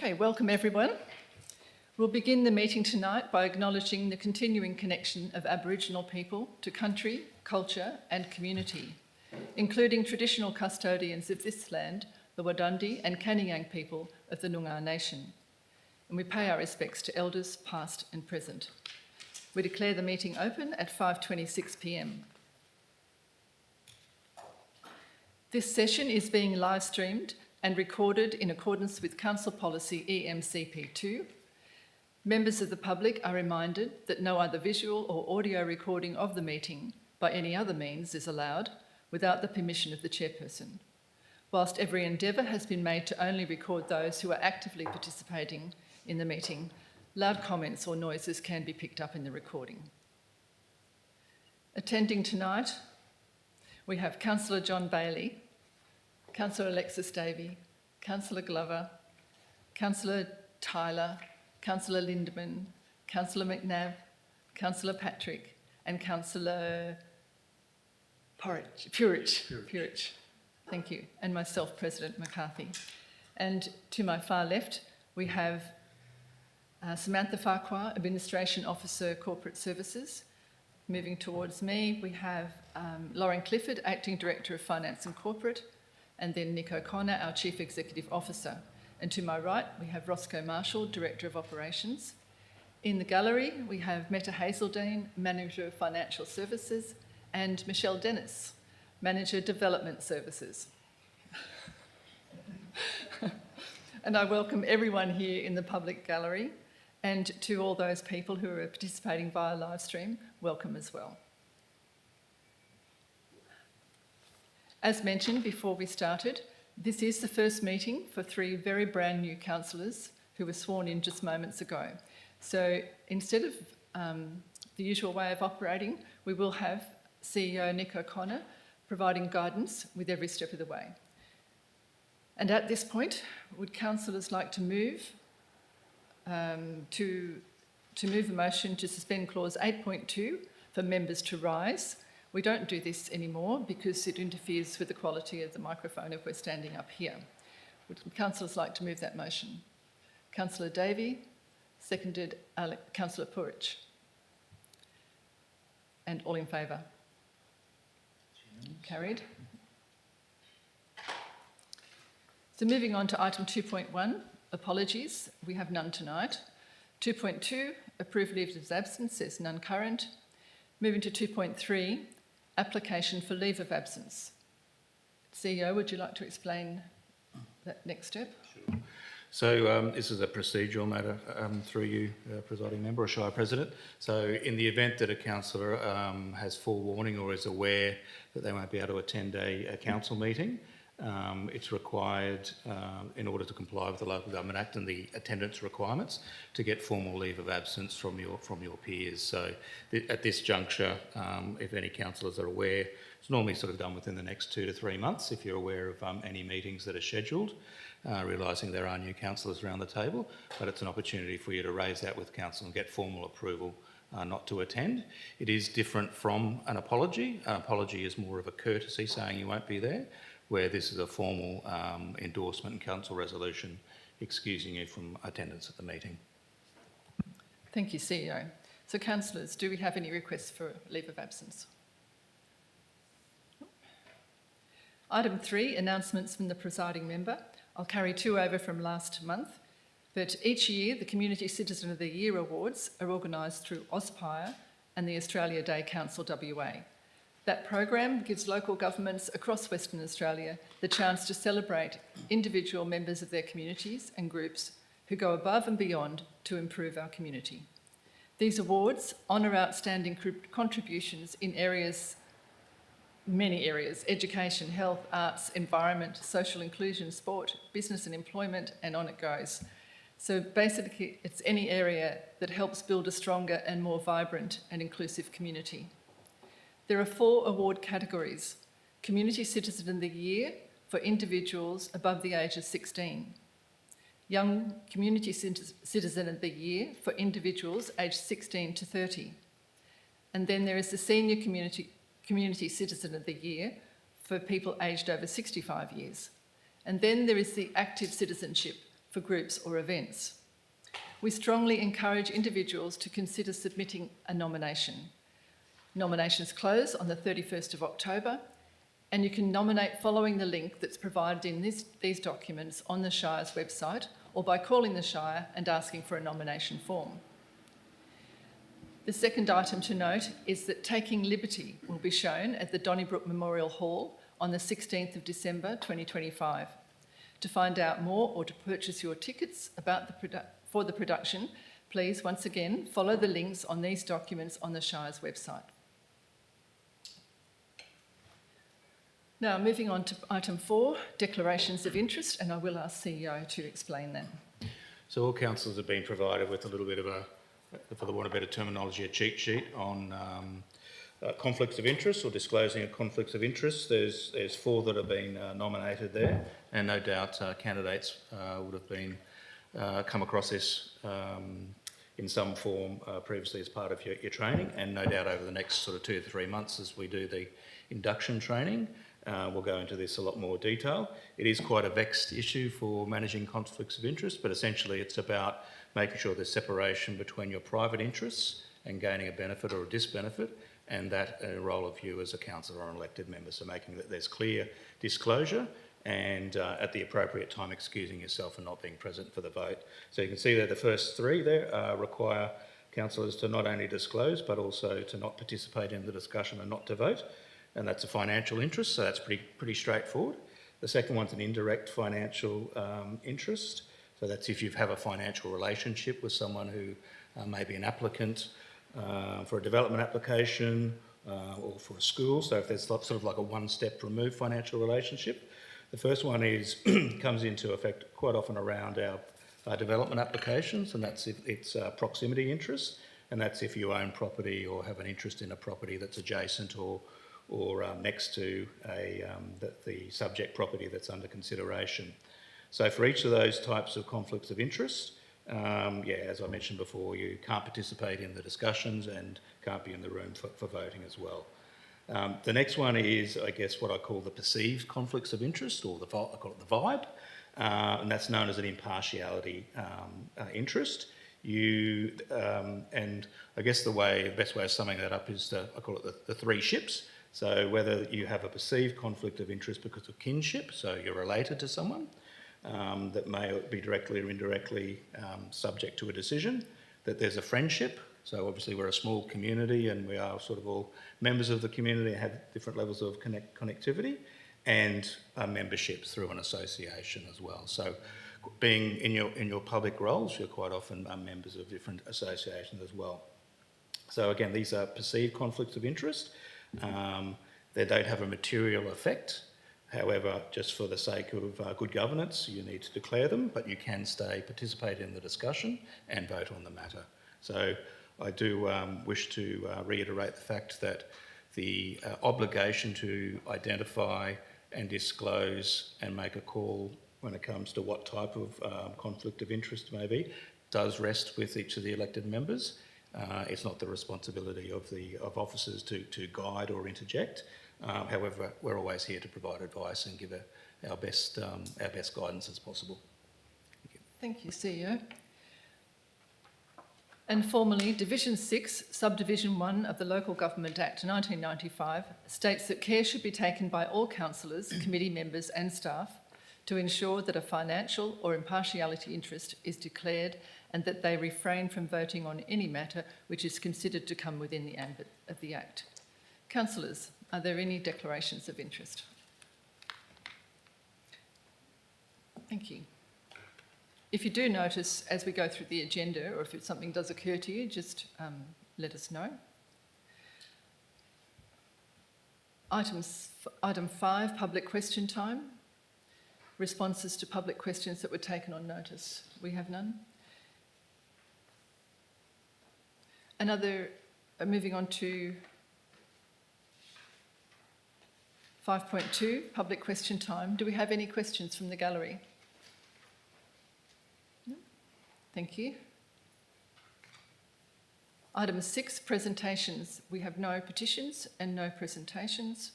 Okay, welcome everyone. We'll begin the meeting tonight by acknowledging the continuing connection of Aboriginal people to country, culture and community, including traditional custodians of this land, the Wadandi and Kaniang people of the Noongar Nation. And we pay our respects to elders past and present. We declare the meeting open at 5:26 p.m. This session is being live streamed and recorded in accordance with Council Policy EMCP2. Members of the public are reminded that no other visual or audio recording of the meeting by any other means is allowed without the permission of the chairperson. Whilst every endeavour has been made to only record those who are actively participating in the meeting, loud comments or noises can be picked up in the recording. Attending tonight, we have Councillor John Bailey, Councillor Alexis Davey, Councillor Glover, Councillor Tyler, Councillor Lindeman, Councillor McNabb, Councillor Patrick and Councillor Purich. Thank you. And myself, President McCarthy. And to my far left, we have Samantha Farquhar, Administration Officer, Corporate Services. Moving towards me, we have Lauren Clifford, Acting Director of Finance and Corporate, and then Nick O'Connor, our Chief Executive Officer. And to my right, we have Roscoe Marshall, Director of Operations. In the gallery, we have Meta Hazeldine, Manager of Financial Services, and Michelle Dennis, Manager Development Services. And I welcome everyone here in the public gallery, and to all those people who are participating via live stream, welcome as well. As mentioned before we started, this is the first meeting for 3 very brand new councillors who were sworn in just moments ago. So instead of the usual way of operating, we will have CEO Nick O'Connor providing guidance with every step of the way. And at this point, would councillors like to move a motion to suspend clause 8.2 for members to rise? We don't do this anymore because it interferes with the quality of the microphone if we're standing up here. Would councillors like to move that motion? Councillor Davey, seconded Councillor Purich. And all in favour? Carried. So moving on to item 2.1, apologies, we have none tonight. 2.2, approve leave of absence, there's none current. Moving to 2.3, application for leave of absence. CEO, would you like to explain that next step? Sure. So this is a procedural matter through you, presiding member or Shire President. So in the event that a councillor has forewarning or is aware that they won't be able to attend a council meeting, it's required in order to comply with the Local Government Act and the attendance requirements to get formal leave of absence from your peers. So at this juncture, if any councillors are aware, it's normally sort of done within the next 2 to 3 months if you're aware of any meetings that are scheduled, realising there are new councillors around the table, but it's an opportunity for you to raise that with council and get formal approval not to attend. It is different from an apology. An apology is more of a courtesy saying you won't be there, where this is a formal endorsement and council resolution excusing you from attendance at the meeting. Thank you, CEO. So councillors, do we have any requests for leave of absence? Item 3, announcements from the presiding member. I'll carry 2 over from last month, but each year the Community Citizen of the Year Awards are organised through AUSPIRE and the Australia Day Council WA. That program gives local governments across Western Australia the chance to celebrate individual members of their communities and groups who go above and beyond to improve our community. These awards honour outstanding contributions in many areas: education, health, arts, environment, social inclusion, sport, business and employment, and on it goes. So basically, it's any area that helps build a stronger and more vibrant and inclusive community. There are 4 award categories: Community Citizen of the Year for individuals above the age of 16, Young Community Citizen of the Year for individuals aged 16 to 30, and then there is the Senior Community Citizen of the Year for people aged over 65 years. And then there is the Active Citizenship for groups or events. We strongly encourage individuals to consider submitting a nomination. Nominations close on the 31st of October, and you can nominate following the link that's provided in these documents on the Shire's website or by calling the Shire and asking for a nomination form. The second item to note is that Taking Liberty will be shown at the Donnybrook Memorial Hall on the 16th of December 2025. To find out more or to purchase your tickets for the production, please once again follow the links on these documents on the Shire's website. Now, moving on to item 4, declarations of interest, and I will ask CEO to explain that. So all councillors have been provided with a little bit of a, for the want of better terminology, a cheat sheet on conflicts of interest or disclosing of conflicts of interest. There's 4 that have been nominated there, and no doubt candidates would have been come across this in some form previously as part of your training, and no doubt over the next sort of 2 to 3 months as we do the induction training, we'll go into this a lot more detail. It is quite a vexed issue for managing conflicts of interest, but essentially it's about making sure there's separation between your private interests and gaining a benefit or a disbenefit, and that role of you as a councillor or an elected member. So making that there's clear disclosure and at the appropriate time excusing yourself and not being present for the vote. So you can see that the first 3 there require councillors to not only disclose but also to not participate in the discussion and not to vote. And that's a financial interest, so that's pretty straightforward. The second one's an indirect financial interest. So that's if you have a financial relationship with someone who may be an applicant for a development application or for a school. So if there's sort of like a one-step removed financial relationship. The first one is comes into effect quite often around our development applications, and that's if it's proximity interest, and that's if you own property or have an interest in a property that's adjacent or next to the subject property that's under consideration. So for each of those types of conflicts of interest, as I mentioned before, you can't participate in the discussions and can't be in the room for voting as well. The next one is, I guess, what I call the perceived conflicts of interest, or I call it the vibe, and that's known as an impartiality interest. And I guess the best way of summing that up is I call it the 3 ships. So whether you have a perceived conflict of interest because of kinship, so you're related to someone that may be directly or indirectly subject to a decision, that there's a friendship. So obviously we're a small community and we are sort of all members of the community and have different levels of connectivity, and memberships through an association as well. So being in your public roles, you're quite often members of different associations as well. So again, these are perceived conflicts of interest. They don't have a material effect. However, just for the sake of good governance, you need to declare them, but you can participate in the discussion and vote on the matter. So I do wish to reiterate the fact that the obligation to identify and disclose and make a call when it comes to what type of conflict of interest may be does rest with each of the elected members. It's not the responsibility of officers to guide or interject. However, we're always here to provide advice and give our best guidance as possible. Thank you, CEO. And formally, Division 6, Subdivision 1 of the Local Government Act 1995 states that care should be taken by all councillors, committee members and staff to ensure that a financial or impartiality interest is declared and that they refrain from voting on any matter which is considered to come within the ambit of the Act. Councillors, are there any declarations of interest? Thank you. If you do notice as we go through the agenda, or if something does occur to you, just let us know. Item 5, public question time. Responses to public questions that were taken on notice. We have none. Moving on to 5.2, public question time. Do we have any questions from the gallery? No? Thank you. Item 6, presentations. We have no petitions and no presentations.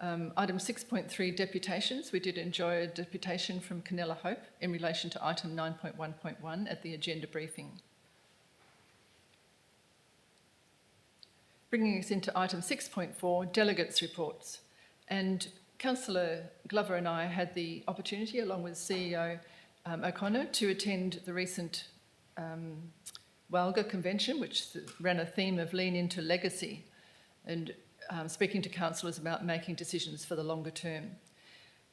Item 6.3, deputations. We did enjoy a deputation from Canella Hope in relation to item 9.1.1 at the agenda briefing. Bringing us into item 6.4, delegates' reports. And Councillor Glover and I had the opportunity, along with CEO O'Connor, to attend the recent WALGA convention, which ran a theme of lean into legacy, and speaking to councillors about making decisions for the longer term.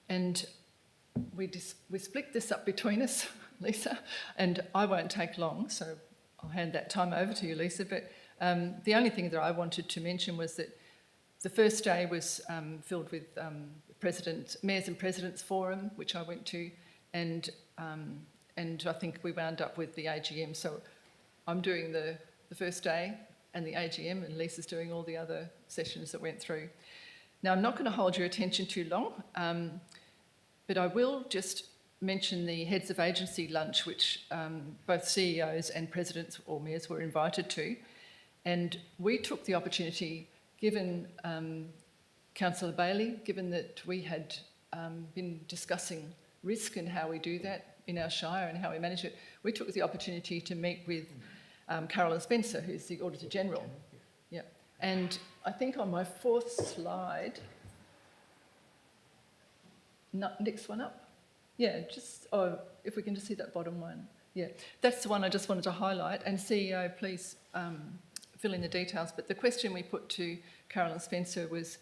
And we split this up between us, Lisa, and I won't take long, so I'll hand that time over to you, Lisa. But the only thing that I wanted to mention was that the first day was filled with Mayors and Presidents Forum, which I went to, and I think we wound up with the AGM. So I'm doing the first day and the AGM, and Lisa's doing all the other sessions that went through. Now, I'm not going to hold your attention too long, but I will just mention the Heads of Agency lunch, which both CEOs and Presidents or Mayors were invited to. And we took the opportunity, given Councillor Bailey, given that we had been discussing risk and how we do that in our shire and how we manage it, we took the opportunity to meet with Carolyn Spencer, who's the Auditor General. Yeah. And I think on my fourth slide, next one up. Yeah, if we can just see that bottom one. Yeah, that's the one I just wanted to highlight. And CEO, please fill in the details. But the question we put to Carolyn Spencer was,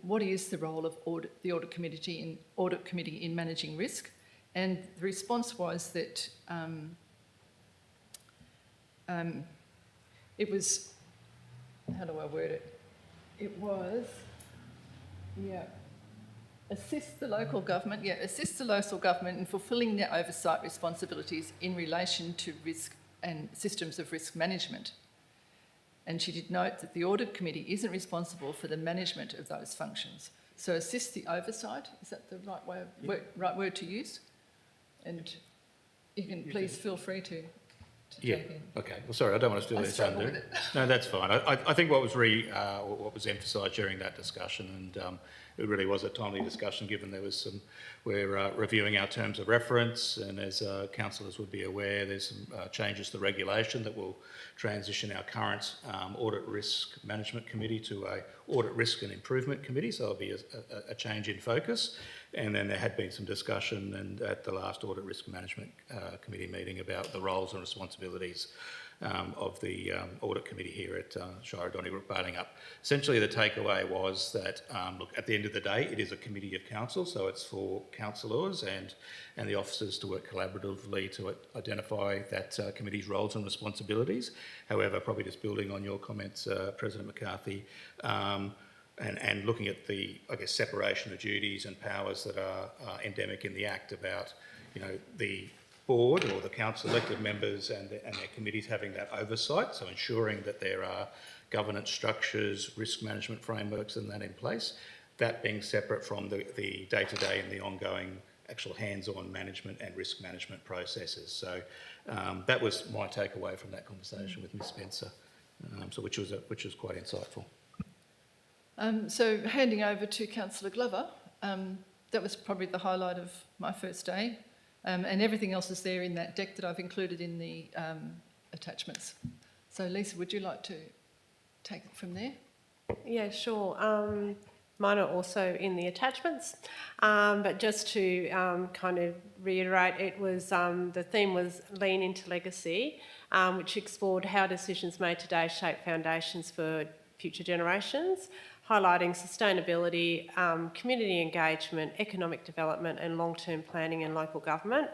what is the role of the Audit Committee in managing risk? And the response was that it was, how do I word it? It was, assist the local government in fulfilling their oversight responsibilities in relation to risk and systems of risk management. And she did note that the Audit Committee isn't responsible for the management of those functions. So assist the oversight, is that the right word to use? And you can please feel free to take in. Okay. Well, sorry, I don't want to steal this thunder. No, that's fine. I think what was emphasised during that discussion, and it really was a timely discussion, given there was we're reviewing our terms of reference, and as councillors would be aware, there's some changes to regulation that will transition our current Audit Risk Management Committee to a Audit Risk and Improvement Committee, so there'll be a change in focus. And then there had been some discussion at the last Audit Risk Management Committee meeting about the roles and responsibilities of the Audit Committee here at Shire of Donnybrook Balingup. Essentially, the takeaway was that, look, at the end of the day, it is a committee of council, so it's for councillors and the officers to work collaboratively to identify that committee's roles and responsibilities. However, probably just building on your comments, President McCarthy, and looking at the, I guess, separation of duties and powers that are endemic in the Act about, the board or the council elected members and their committees having that oversight, so ensuring that there are governance structures, risk management frameworks and that in place, that being separate from the day-to-day and the ongoing actual hands-on management and risk management processes. So that was my takeaway from that conversation with Ms Spencer, which was quite insightful. So handing over to Councillor Glover, that was probably the highlight of my first day. And everything else is there in that deck that I've included in the attachments. So Lisa, would you like to take it from there? Yeah, sure. Mine are also in the attachments, but just to kind of reiterate, it was the theme was Lean into Legacy, which explored how decisions made today shape foundations for future generations, highlighting sustainability, community engagement, economic development and long-term planning in local government.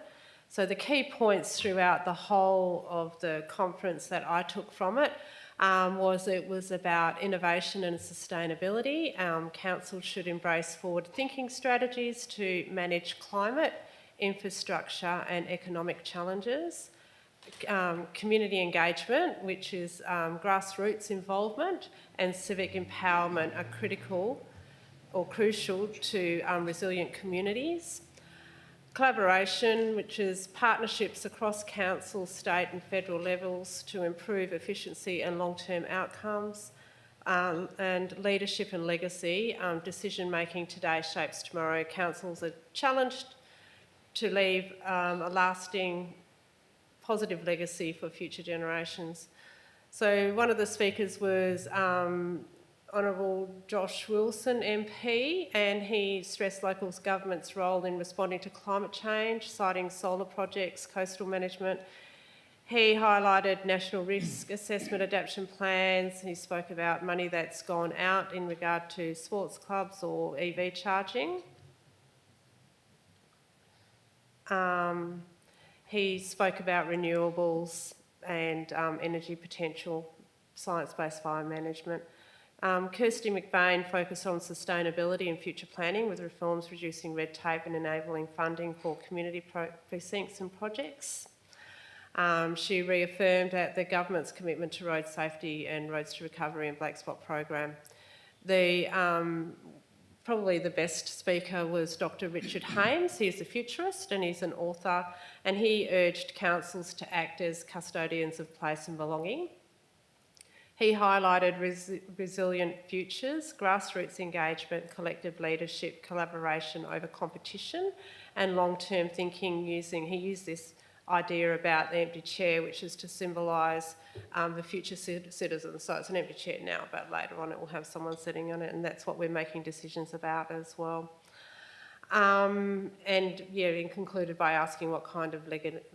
So the key points throughout the whole of the conference that I took from it was about innovation and sustainability. Council should embrace forward-thinking strategies to manage climate, infrastructure and economic challenges. Community engagement, which is grassroots involvement and civic empowerment, are critical or crucial to resilient communities. Collaboration, which is partnerships across council, state and federal levels to improve efficiency and long-term outcomes. and leadership and legacy. Decision-making today shapes tomorrow. Councils are challenged to leave a lasting positive legacy for future generations. So one of the speakers was Honourable Josh Wilson MP, and he stressed local government's role in responding to climate change, citing solar projects, coastal management. He highlighted national risk assessment adaptation plans. He spoke about money that's gone out in regard to sports clubs or EV charging. He spoke about renewables and energy potential, science-based fire management. Kirsty McBain focused on sustainability and future planning with reforms reducing red tape and enabling funding for community precincts and projects. She reaffirmed that the government's commitment to road safety and Roads to Recovery and Black Spot program. Probably the best speaker was Dr. Richard Hames. He is a futurist and he's an author, and he urged councils to act as custodians of place and belonging. He highlighted resilient futures, grassroots engagement, collective leadership, collaboration over competition, and long-term thinking he used this idea about the empty chair, which is to symbolise the future citizens. So it's an empty chair now, but later on it will have someone sitting on it, and that's what we're making decisions about as well. And concluded by asking what kind of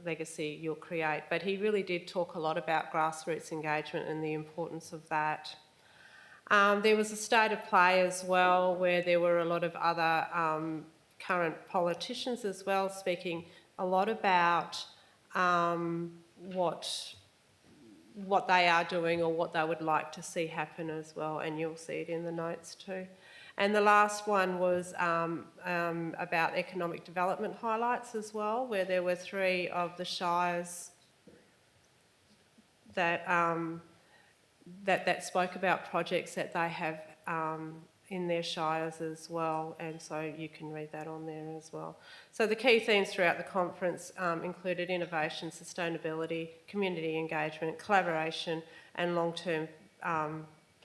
legacy you'll create. But he really did talk a lot about grassroots engagement and the importance of that. There was a state of play as well, where there were a lot of other current politicians as well, speaking a lot about what they are doing or what they would like to see happen as well, and you'll see it in the notes too. And the last one was about economic development highlights as well, where there were 3 of the shires that spoke about projects that they have in their shires as well, and so you can read that on there as well. So the key themes throughout the conference included innovation, sustainability, community engagement, collaboration and long-term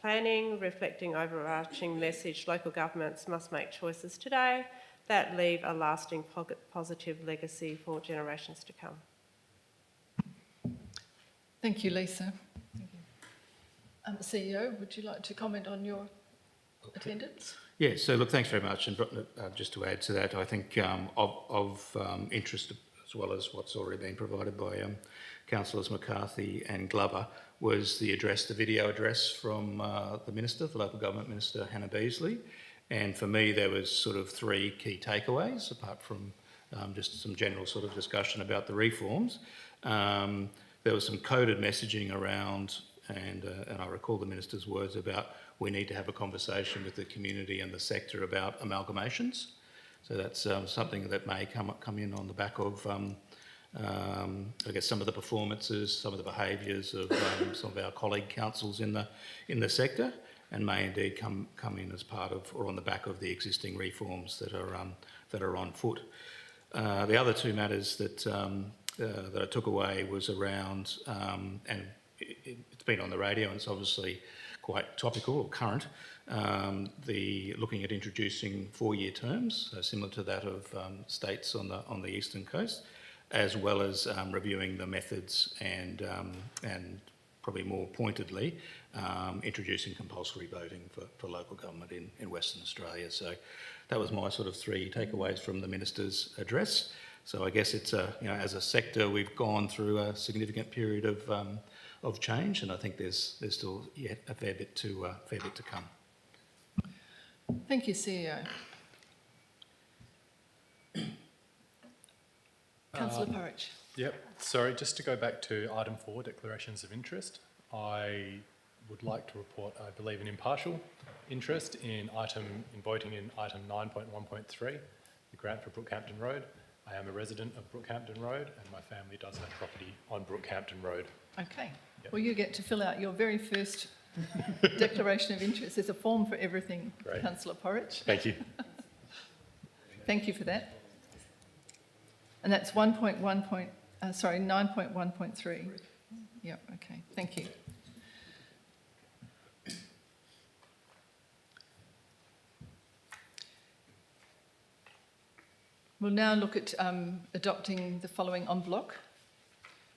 planning, reflecting overarching message: local governments must make choices today that leave a lasting positive legacy for generations to come. Thank you, Lisa. Thank you. CEO, would you like to comment on your attendance? Yeah, so look, thanks very much. And just to add to that, I think of interest, as well as what's already been provided by Councillors McCarthy and Glover, was the video address from the Minister, the Local Government Minister, Hannah Beazley. And for me, there was sort of 3 key takeaways, apart from just some general sort of discussion about the reforms. There was some coded messaging around, and I recall the Minister's words about, we need to have a conversation with the community and the sector about amalgamations. So that's something that may come in on the back of, I guess, some of the performances, some of the behaviours of some of our colleague councils in the sector, and may indeed come in as part of or on the back of the existing reforms that are on foot. The other 2 matters that I took away was around, and it's been on the radio and it's obviously quite topical or current, looking at introducing 4-year terms, so similar to that of states on the eastern coast, as well as reviewing the methods and probably more pointedly introducing compulsory voting for local government in Western Australia. So that was my sort of 3 takeaways from the Minister's address. So I guess it's as a sector, we've gone through a significant period of change, and I think there's still yet a fair bit to come. Thank you, CEO. Councillor Purridge. Yep. Sorry, just to go back to item 4, declarations of interest. I would like to report, I believe, an impartial interest in voting in item 9.1.3, the grant for Brookhampton Road. I am a resident of Brookhampton Road, and my family does have property on Brookhampton Road. Okay. Yep. Well, you get to fill out your very first declaration of interest. There's a form for everything, Great. Councillor Porridge. Thank you. Thank you for that. And that's 9.1.3. Yeah, okay, thank you. We'll now look at adopting the following en bloc,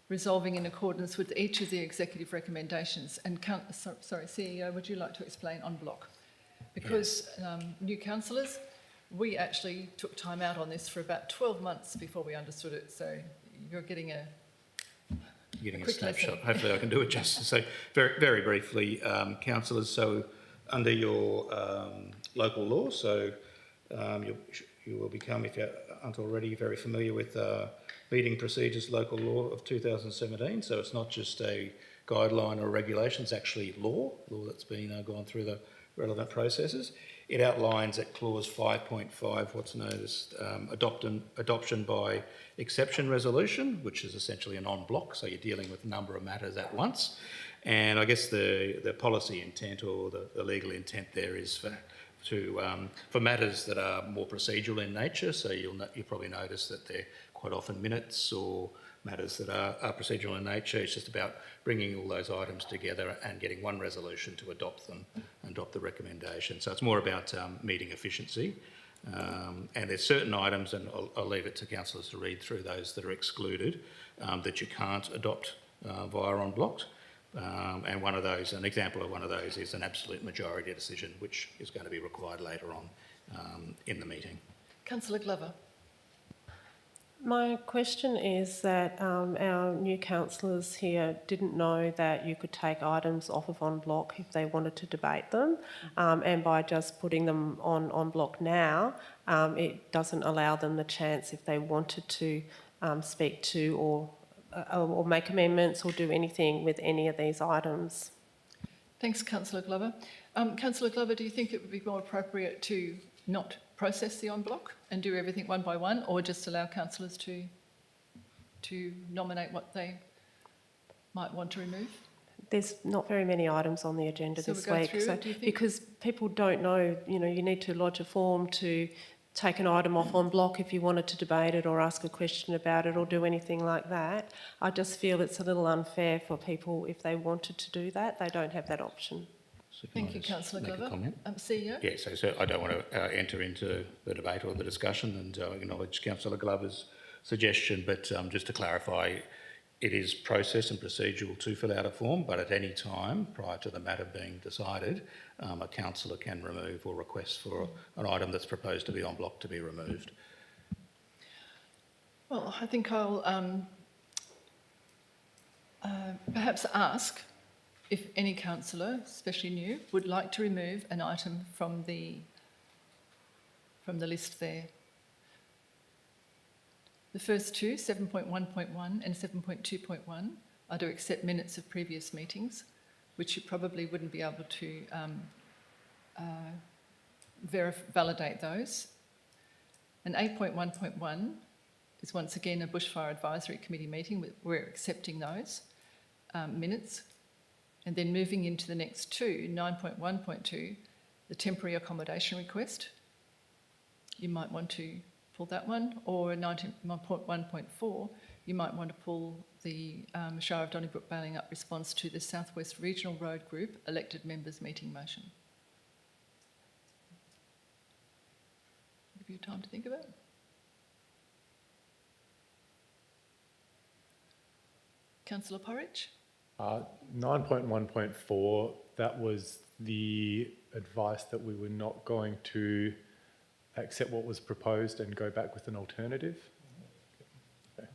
resolving in accordance with each of the executive recommendations. And CEO, would you like to explain en bloc? Because new councillors, we actually took time out on this for about 12 months before we understood it. So you're getting a quick snapshot. lesson. Hopefully I can do it justice. So very, very briefly, councillors, so under your local law, so you will become, if you aren't already, very familiar with meeting procedures local law of 2017. So it's not just a guideline or regulation, it's actually law that's been gone through the relevant processes. It outlines at clause 5.5 what's known as adoption by exception resolution, which is essentially an en bloc, so you're dealing with a number of matters at once. And I guess the policy intent or the legal intent there is for matters that are more procedural in nature, so you'll probably notice that they're quite often minutes or matters that are procedural in nature. It's just about bringing all those items together and getting one resolution to adopt them and adopt the recommendation. So it's more about meeting efficiency. And there's certain items, and I'll leave it to councillors to read through those that are excluded, that you can't adopt via en bloc. And one of those, an example of one of those is an absolute majority decision, which is going to be required later on in the meeting. Councillor Glover. My question is that our new councillors here didn't know that you could take items off of en bloc if they wanted to debate them, and by just putting them on en bloc now, it doesn't allow them the chance if they wanted to speak to or make amendments or do anything with any of these items. Thanks, Councillor Glover. Councillor Glover, do you think it would be more appropriate to not process the en bloc and do everything one by one, or just allow councillors to nominate what they might want to remove? There's not very many items on the agenda So this we'll go week, through so it, do you think? because people don't know, you need to lodge a form to take an item off en bloc if you wanted to debate it or ask a question about it or do anything like that. I just feel it's a little unfair for people if they wanted to do that. They don't have that option. So can Thank I you, just Councillor make a Glover. comment? CEO? Yeah, so I don't want to enter into the debate or the discussion and acknowledge Councillor Glover's suggestion, but just to clarify, it is process and procedural to fill out a form, but at any time prior to the matter being decided, a councillor can remove or request for an item that's proposed to be en bloc to be removed. Well, I think I'll perhaps ask if any councillor, especially new, would like to remove an item from the list there. The first two, 7.1.1 and 7.2.1, are to accept minutes of previous meetings, which you probably wouldn't be able to validate those. And 8.1.1 is once again a Bushfire Advisory Committee meeting. We're accepting those minutes. And then moving into the next two, 9.1.2, the temporary accommodation request. You might want to pull that one, or 19.1.4, you might want to pull the Shire of Donnybrook Bailing Up response to the South West Regional Road Group elected members meeting motion. Give you time to think about it. Councillor Porridge? 9.1.4, that was the advice that we were not going to accept what was proposed and go back with an alternative. Okay.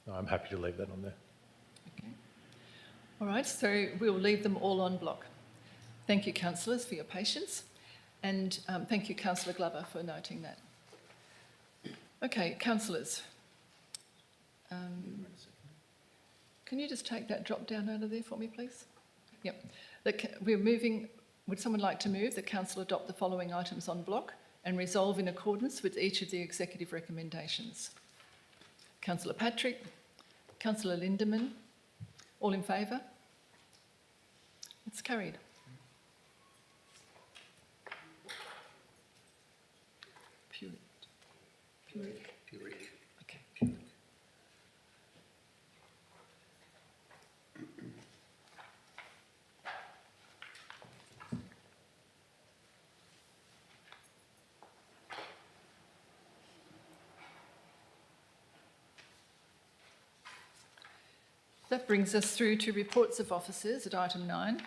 No, I'm happy to leave that on there. Okay. All right, so we'll leave them all en bloc. Thank you, councillors, for your patience, and thank you, Councillor Glover, for noting that. Okay, councillors. Can you just take that drop down out of there for me, please? Yep. We're moving, would someone like to move that council adopt the following items en bloc and resolve in accordance with each of the executive recommendations? Councillor Patrick, Councillor Lindeman, all in favour? It's carried. Puric. Okay. That brings us through to reports of officers at item 9.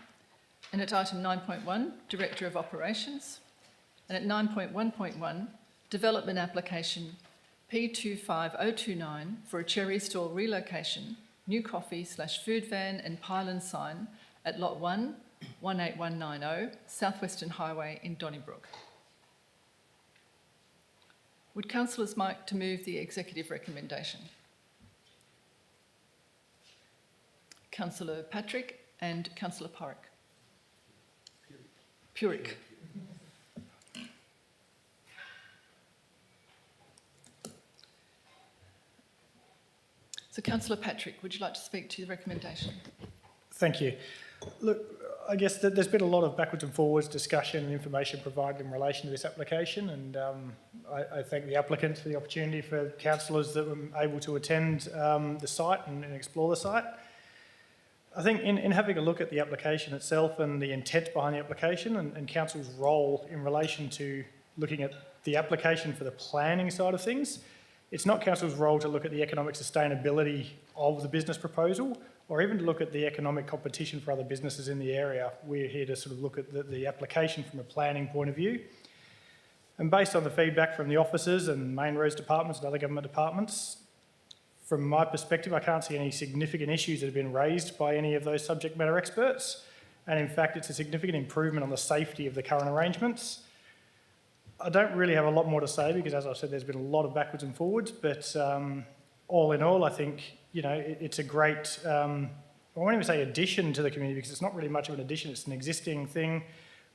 And at item 9.1, Director of Operations. And at 9.1.1, Development Application P25029 for a cherry store relocation, new coffee/food van and pylon sign at Lot 1, 18190, Southwestern Highway in Donnybrook. Would councillors like to move the executive recommendation? Councillor Patrick and Councillor Purick. So Councillor Patrick, would you like to speak to the recommendation? Thank you. Look, I guess that there's been a lot of backwards and forwards discussion and information provided in relation to this application, and I thank the applicant for the opportunity for councillors that were able to attend the site and explore the site. I think in having a look at the application itself and the intent behind the application and council's role in relation to looking at the application for the planning side of things, it's not council's role to look at the economic sustainability of the business proposal or even to look at the economic competition for other businesses in the area. We're here to sort of look at the application from a planning point of view. And based on the feedback from the officers and main roads departments and other government departments, from my perspective, I can't see any significant issues that have been raised by any of those subject matter experts. And in fact, it's a significant improvement on the safety of the current arrangements. I don't really have a lot more to say because, as I said, there's been a lot of backwards and forwards. But all in all, I think, you know, it's a great, I won't even say addition to the community because it's not really much of an addition. It's an existing thing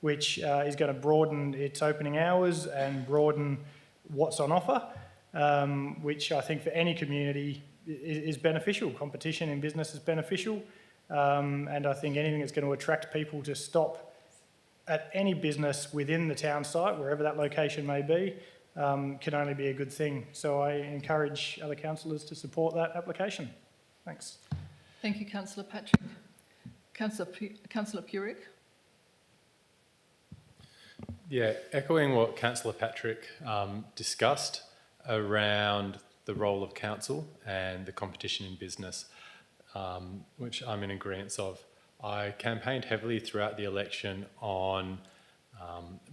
which is going to broaden its opening hours and broaden what's on offer, which I think for any community is beneficial. Competition in business is beneficial. And I think anything that's going to attract people to stop at any business within the town site, wherever that location may be, can only be a good thing. So I encourage other councillors to support that application. Thanks. Thank you, Councillor Patrick. Councillor Purick. Yeah, echoing what Councillor Patrick discussed around the role of council and the competition in business, which I'm in agreement of. I campaigned heavily throughout the election on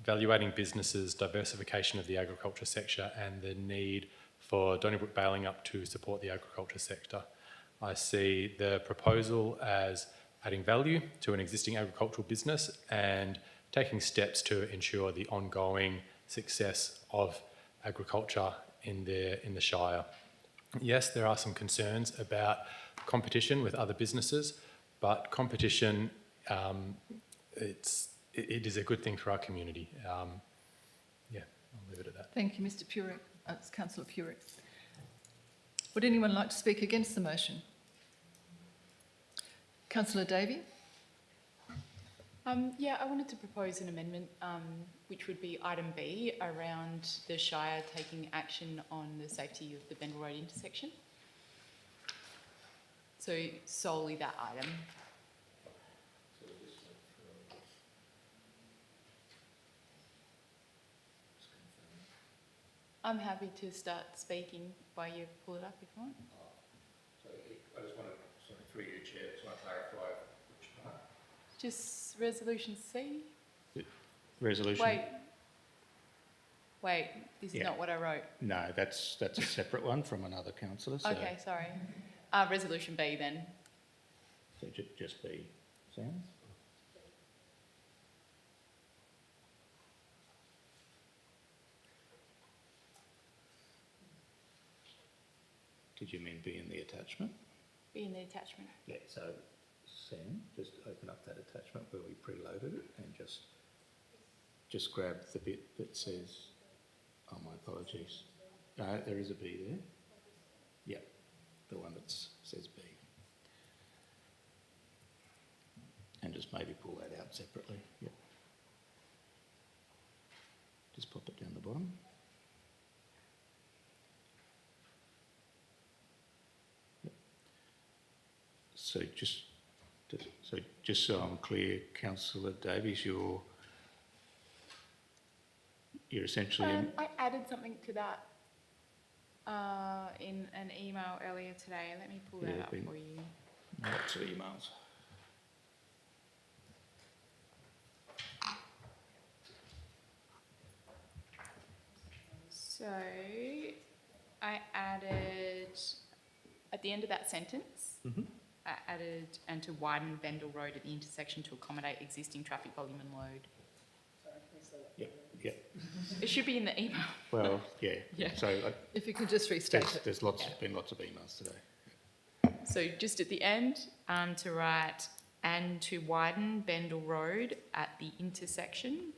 evaluating businesses, diversification of the agriculture sector and the need for Donnybrook Baling Up to support the agriculture sector. I see the proposal as adding value to an existing agricultural business and taking steps to ensure the ongoing success of agriculture in the Shire. Yes, there are some concerns about competition with other businesses, but competition, it is a good thing for our community. Yeah, I'll leave it at that. Thank you, Mr Purick. It's Councillor Purick. Would anyone like to speak against the motion? Councillor Davey. Yeah, I wanted to propose an amendment, which would be item B, around the Shire taking action on the safety of the Bengal Road intersection. So solely that item. I'm happy to start speaking while you pull it up if you want. So I just want to, sorry, through you, Chair, just want to clarify which part. Just resolution C? Resolution? Wait, this is not what I wrote. No, that's a separate one from another councillor. So, Okay, sorry. Resolution B then. so just be sounds. Did you mean be in the attachment? Be in the attachment. Yeah, so Sam, just open up that attachment where we preloaded it and just grab the bit that says, oh, my apologies. No, there is a B there. Yep, the one that says B. And just maybe pull that out separately. Yep. Just pop it down the bottom. Yep. So just so I'm clear, Councillor Davies, you're essentially... I added something to that in an email earlier today. Let me pull that up for you. Lots of emails. So I added, at the end of that sentence, I added, and to widen Bendel Road at the intersection to accommodate existing traffic volume and load. Yep. It should be in the email. Well, yeah. Yeah. So If you could just restate it. there's been lots of emails today. So just at the end, to write, and to widen Bendel Road at the intersection.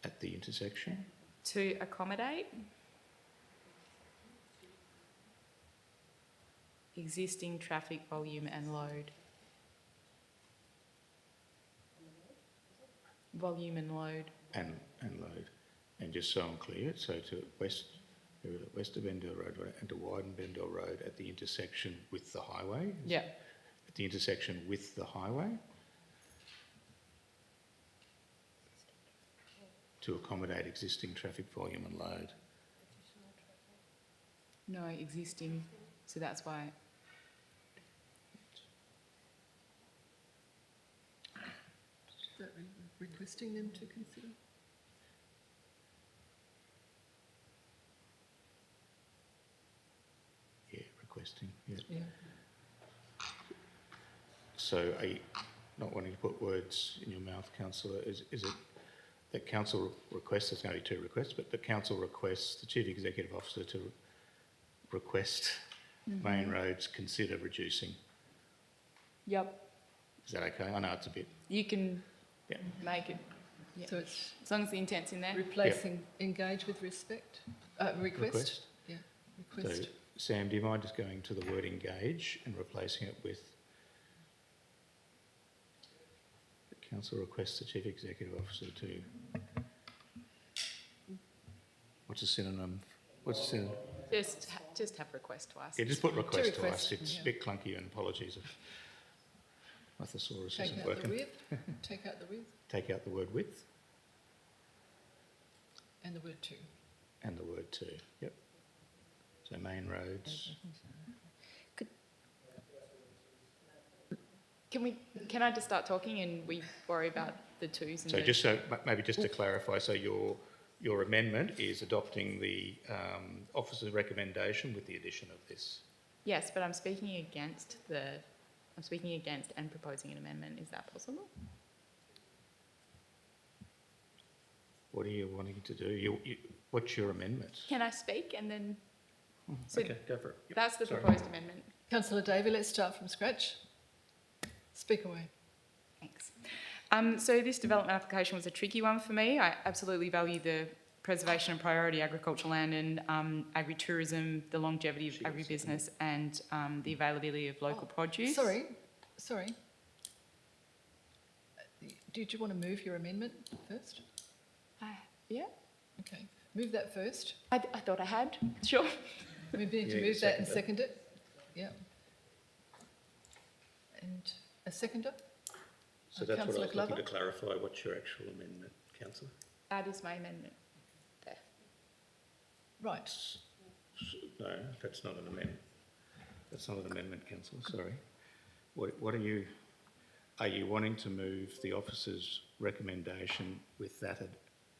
At the intersection. To accommodate existing traffic volume and load. Volume and load. And load. And just so I'm clear, so to west of Bendel Road and to widen Bendel Road at the intersection with the highway? Yeah. At the intersection with the highway? To accommodate existing traffic volume and load. No, existing. So that's why. Is that requesting them to consider? Yeah, requesting, yeah. Yeah. So are you not wanting to put words in your mouth, councillor? Is it that council requests, there's going to be two requests, but the council requests the Chief Executive Officer to request main roads consider reducing? Yep. Is that okay? I know it's a bit, You can yeah. make it. Yeah. So it's As long as the intent's in there. replacing engage with respect, request? Request. Yeah, So request. Sam, do you mind just going to the word engage and replacing it with the council requests the Chief Executive Officer to, what's a synonym? What's a synonym? Just have request twice. Yeah, just put request to request, us. It's yeah. a bit clunky and apologies if my thesaurus Take isn't out the working. with, take out the with, Take out the word with and the word to. and the word to. Yep. So main roads. Can I just start talking and we worry about the twos and So the... just so, maybe just to clarify, so your amendment is adopting the officer's recommendation with the addition of this. Yes, but I'm speaking against and proposing an amendment. Is that possible? What are you wanting to do? What's your amendment? Can I speak and then... So Okay, go for it. Yep, that's the sorry. proposed amendment. Councillor Davey, let's start from scratch. Speak away. Thanks. So this development application was a tricky one for me. I absolutely value the preservation and priority agricultural land and agritourism, the longevity of agribusiness and the availability of local produce. Sorry. Did you want to move your amendment first? Yeah, Okay, move that first. I thought I had, sure. We need Yeah, to move that and second second it. Yeah. And a seconder? So that's what I Councillor was looking Glover? to clarify. What's your actual amendment, councillor? That is my amendment there. Right. No, that's not an amendment. That's not an amendment, councillor, sorry. What are you wanting to move the officer's recommendation with that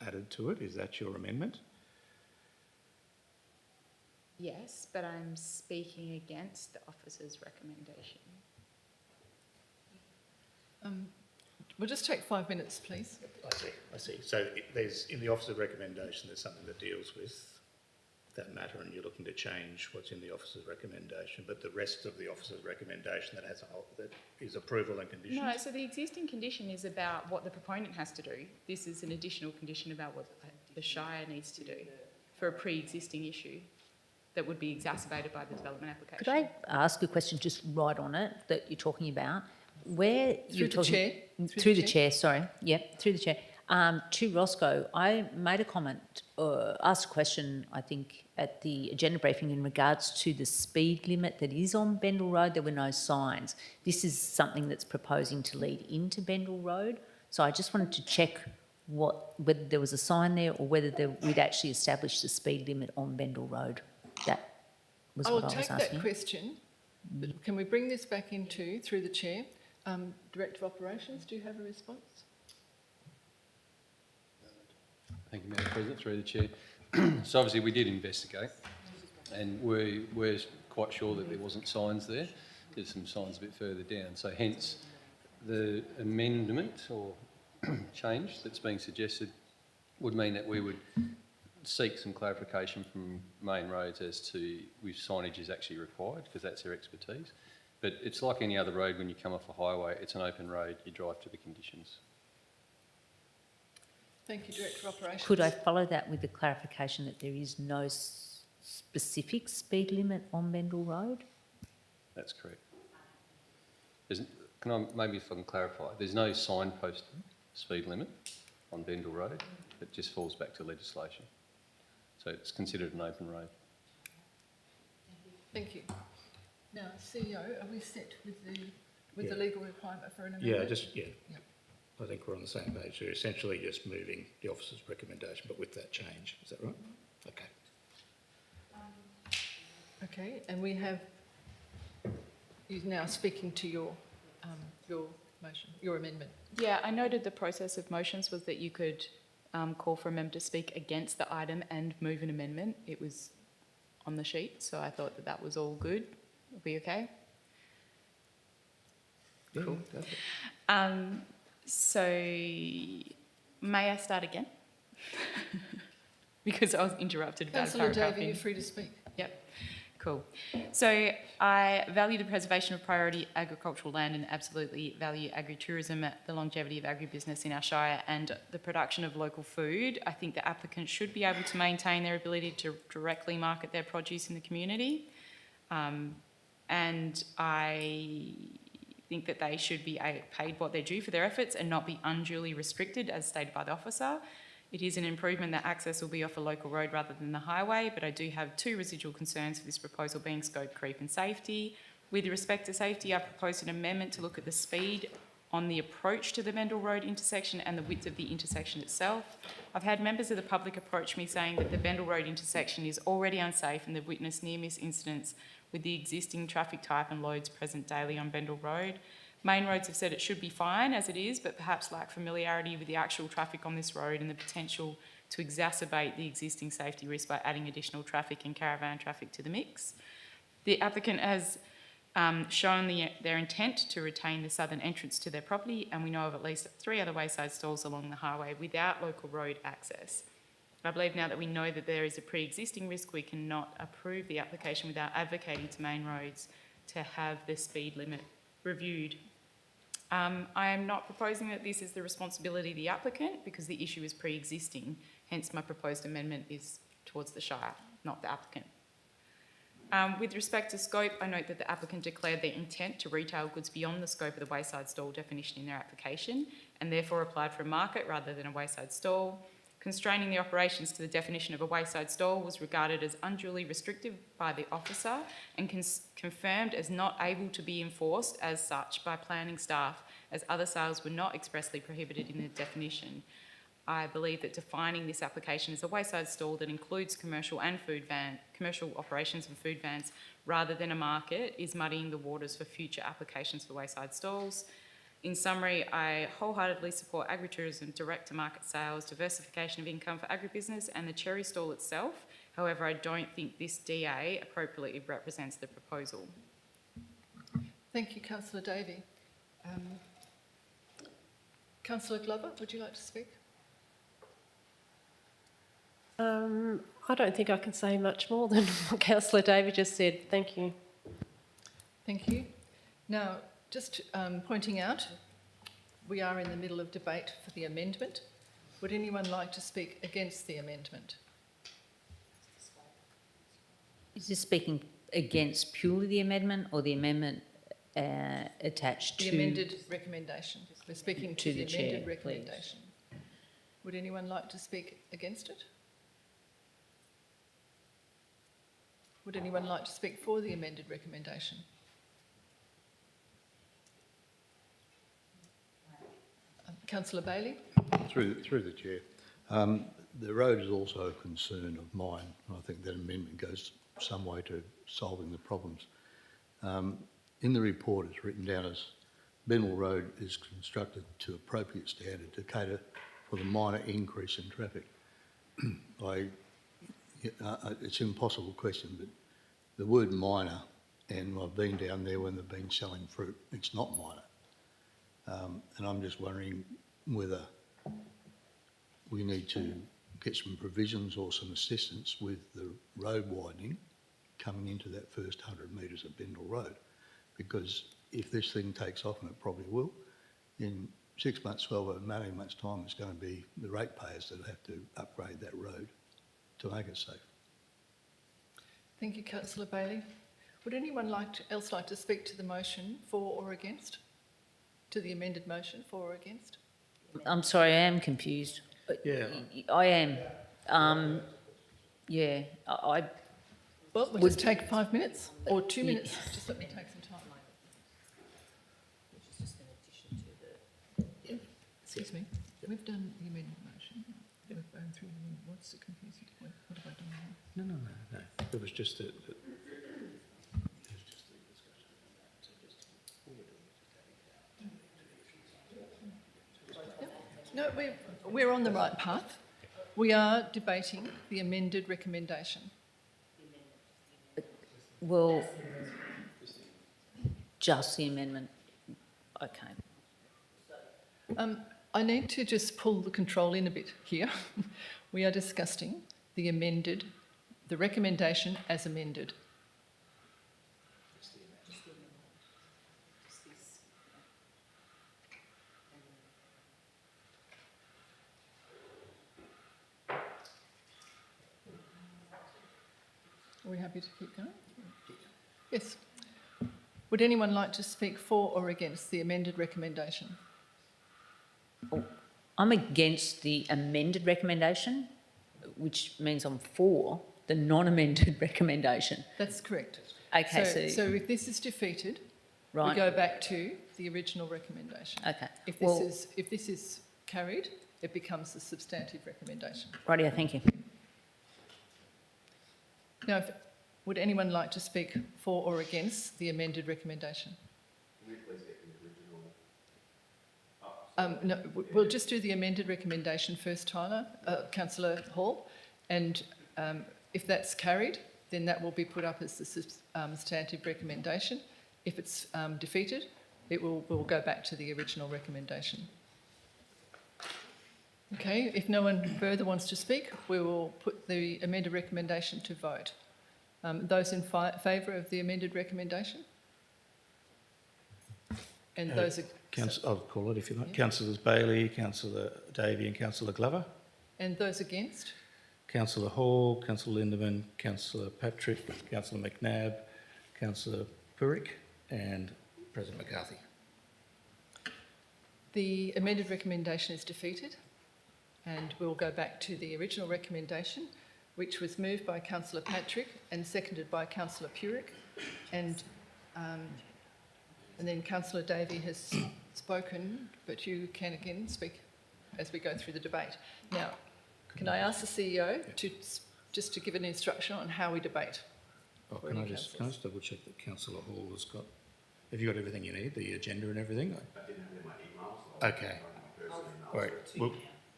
added to it? Is that your amendment? Yes, but I'm speaking against the officer's recommendation. We'll just take 5 minutes, please. I see. So there's, in the officer's recommendation, there's something that deals with that matter and you're looking to change what's in the officer's recommendation, but the rest of the officer's recommendation that has that is approval and conditions? No, so the existing condition is about what the proponent has to do. This is an additional condition about what the Shire needs to do for a pre-existing issue that would be exacerbated by the development application. Could I ask a question just right on it that you're talking about? Where you're the talking chair. through the chair, sorry, yep, through the chair. To Roscoe, I made a comment, asked a question, I think, at the agenda briefing in regards to the speed limit that is on Bendel Road. There were no signs. This is something that's proposing to lead into Bendel Road. So I just wanted to check whether there was a sign there or whether we'd actually established the speed limit on Bendel Road. That was I will what I was take that asking. question, but can we bring this back into, through the chair? Director of Operations, do you have a response? Thank you, Madam President, through the chair. So obviously we did investigate and we're quite sure that there wasn't signs there. There's some signs a bit further down. So hence the amendment or change that's being suggested would mean that we would seek some clarification from Main Roads as to which signage is actually required, because that's their expertise. But it's like any other road when you come off a highway, it's an open road, you drive to the conditions. Thank you, Director of Operations. Could I follow that with the clarification that there is no specific speed limit on Bendel Road? That's correct. Maybe if I can clarify, there's no signpost speed limit on Bendel Road. It just falls back to legislation. So it's considered an open road. Thank you. Now, CEO, are we set with the Yeah. legal requirement for an amendment? Yeah. I think we're on the same page. We're essentially just moving the officer's recommendation, but with that change. Is that right? Okay. Okay, and we have, you're now speaking to your motion, your amendment. Yeah, I noted the process of motions was that you could call for a member to speak against the item and move an amendment. It was on the sheet, so I thought that was all good. Are we okay? Cool. So, may I start again? Because I was interrupted about a Councillor paragraph Davey, in. you're free to speak. Yep, cool. So I value the preservation of priority agricultural land and absolutely value agritourism, the longevity of agribusiness in our shire and the production of local food. I think the applicant should be able to maintain their ability to directly market their produce in the community. And I think that they should be paid what they're due for their efforts and not be unduly restricted as stated by the officer. It is an improvement that access will be off a local road rather than the highway, but I do have two residual concerns for this proposal being scope creep and safety. With respect to safety, I proposed an amendment to look at the speed on the approach to the Bendel Road intersection and the width of the intersection itself. I've had members of the public approach me saying that the Bendel Road intersection is already unsafe and they've witnessed near-miss incidents with the existing traffic type and loads present daily on Bendel Road. Main Roads have said it should be fine as it is, but perhaps lack familiarity with the actual traffic on this road and the potential to exacerbate the existing safety risk by adding additional traffic and caravan traffic to the mix. The applicant has shown their intent to retain the southern entrance to their property, and we know of at least 3 other wayside stalls along the highway without local road access. I believe now that we know that there is a pre-existing risk, we cannot approve the application without advocating to Main Roads to have the speed limit reviewed. I am not proposing that this is the responsibility of the applicant because the issue is pre-existing, hence my proposed amendment is towards the Shire, not the applicant. With respect to scope, I note that the applicant declared their intent to retail goods beyond the scope of the wayside stall definition in their application and therefore applied for a market rather than a wayside stall. Constraining the operations to the definition of a wayside stall was regarded as unduly restrictive by the officer and confirmed as not able to be enforced as such by planning staff, as other sales were not expressly prohibited in the definition. I believe that defining this application as a wayside stall that includes commercial operations and food vans rather than a market is muddying the waters for future applications for wayside stalls. In summary, I wholeheartedly support agritourism, direct-to-market sales, diversification of income for agribusiness and the cherry stall itself. However, I don't think this DA appropriately represents the proposal. Thank you, Councillor Davey. Councillor Glover, would you like to speak? I don't think I can say much more than what Councillor David just said. Thank you. Thank you. Now, just pointing out, we are in the middle of debate for the amendment. Would anyone like to speak against the amendment? Is this speaking against purely the amendment or the amendment attached to... The amended recommendation. We're speaking to the the chair, amended please. recommendation. Would anyone like to speak against it? Would anyone like to speak for the amended recommendation? Councillor Bailey, Through the chair. The road is also a concern of mine, and I think that amendment goes some way to solving the problems. In the report, it's written down as Benwell Road is constructed to appropriate standard to cater for the minor increase in traffic. It's an impossible question, but the word minor, and I've been down there when they've been selling fruit, it's not minor. And I'm just wondering whether we need to get some provisions or some assistance with the road widening coming into that first 100 metres of Bendel Road. Because if this thing takes off, and it probably will, in 6 months, 12 or 18 months' time, it's going to be the ratepayers that have to upgrade that road to make it safe. Thank you, councillor Bailey. Would anyone else like to speak to the motion for or against? To the amended motion for or against? I'm sorry, I am confused. Yeah. I am. I Well, we'll just take 5 minutes or 2 minutes. Just let me take some time. Excuse me. We've done the amended motion. We've gone through the amendment. What's the confusing? What have I done now? No. It was just that. No, we're on the right path. We are debating the amended recommendation. will just the amendment. Okay. I need to just pull the control in a bit here. We are discussing the recommendation as amended. Are we happy to keep going? Yes. Would anyone like to speak for or against the amended recommendation? I'm against the amended recommendation, which means I'm for the non-amended recommendation. That's correct. Okay, So if this is defeated, we right. go back to the original recommendation. Okay. If Well, this is carried, it becomes the substantive recommendation. rightio, thank you. Now, would anyone like to speak for or against the amended recommendation? No, we'll just do the amended recommendation first, Tyler, Councillor Hall, and if that's carried, then that will be put up as the substantive recommendation. If it's defeated, we'll go back to the original recommendation. Okay, if no one further wants to speak, we will put the amended recommendation to vote. Those in favour of the amended recommendation? And those are... I'll call it if you like. Yeah. Councillors Bailey, Councillor Davey and Councillor Glover. And those against? Councillor Hall, Councillor Lindeman, Councillor Patrick, Councillor McNabb, Councillor Purick and President McCarthy. The amended recommendation is defeated and we'll go back to the original recommendation, which was moved by Councillor Patrick and seconded by Councillor Purick, and then Councillor Davey has spoken, but you can again speak as we go through the debate. Now, can I ask the CEO to give an instruction on how we debate? Oh, can I just double check that Councillor Hall has got? Have you got everything you need, the agenda and everything? I didn't have my emails. Okay. All right.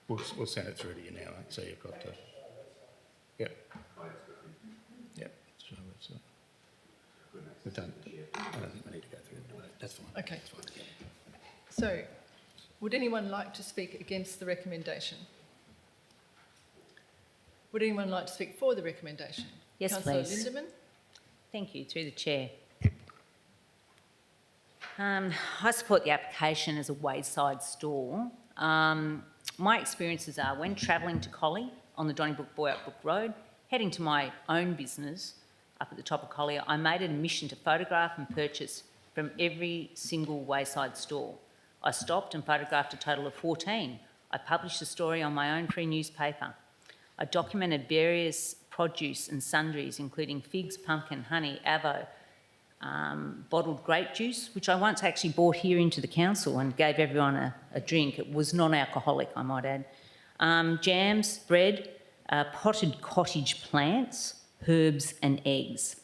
We'll send it through to you now. So you've got. Yep. Yep. So it's, we've done. I don't think we need to go through it. That's fine. Okay. That's fine. So, would anyone like to speak against the recommendation? Would anyone like to speak for the recommendation? Yes, Councillor please. Lindeman? Thank you, through the chair. I support the application as a wayside store. My experiences are when travelling to Collie on the Donnybrook Boyack Brook Road, heading to my own business up at the top of Collier, I made it a mission to photograph and purchase from every single wayside store. I stopped and photographed a total of 14. I published a story on my own free newspaper. I documented various produce and sundries, including figs, pumpkin, honey, avo, bottled grape juice, which I once actually brought here into the council and gave everyone a drink. It was non-alcoholic, I might add. Jams, bread, potted cottage plants, herbs and eggs.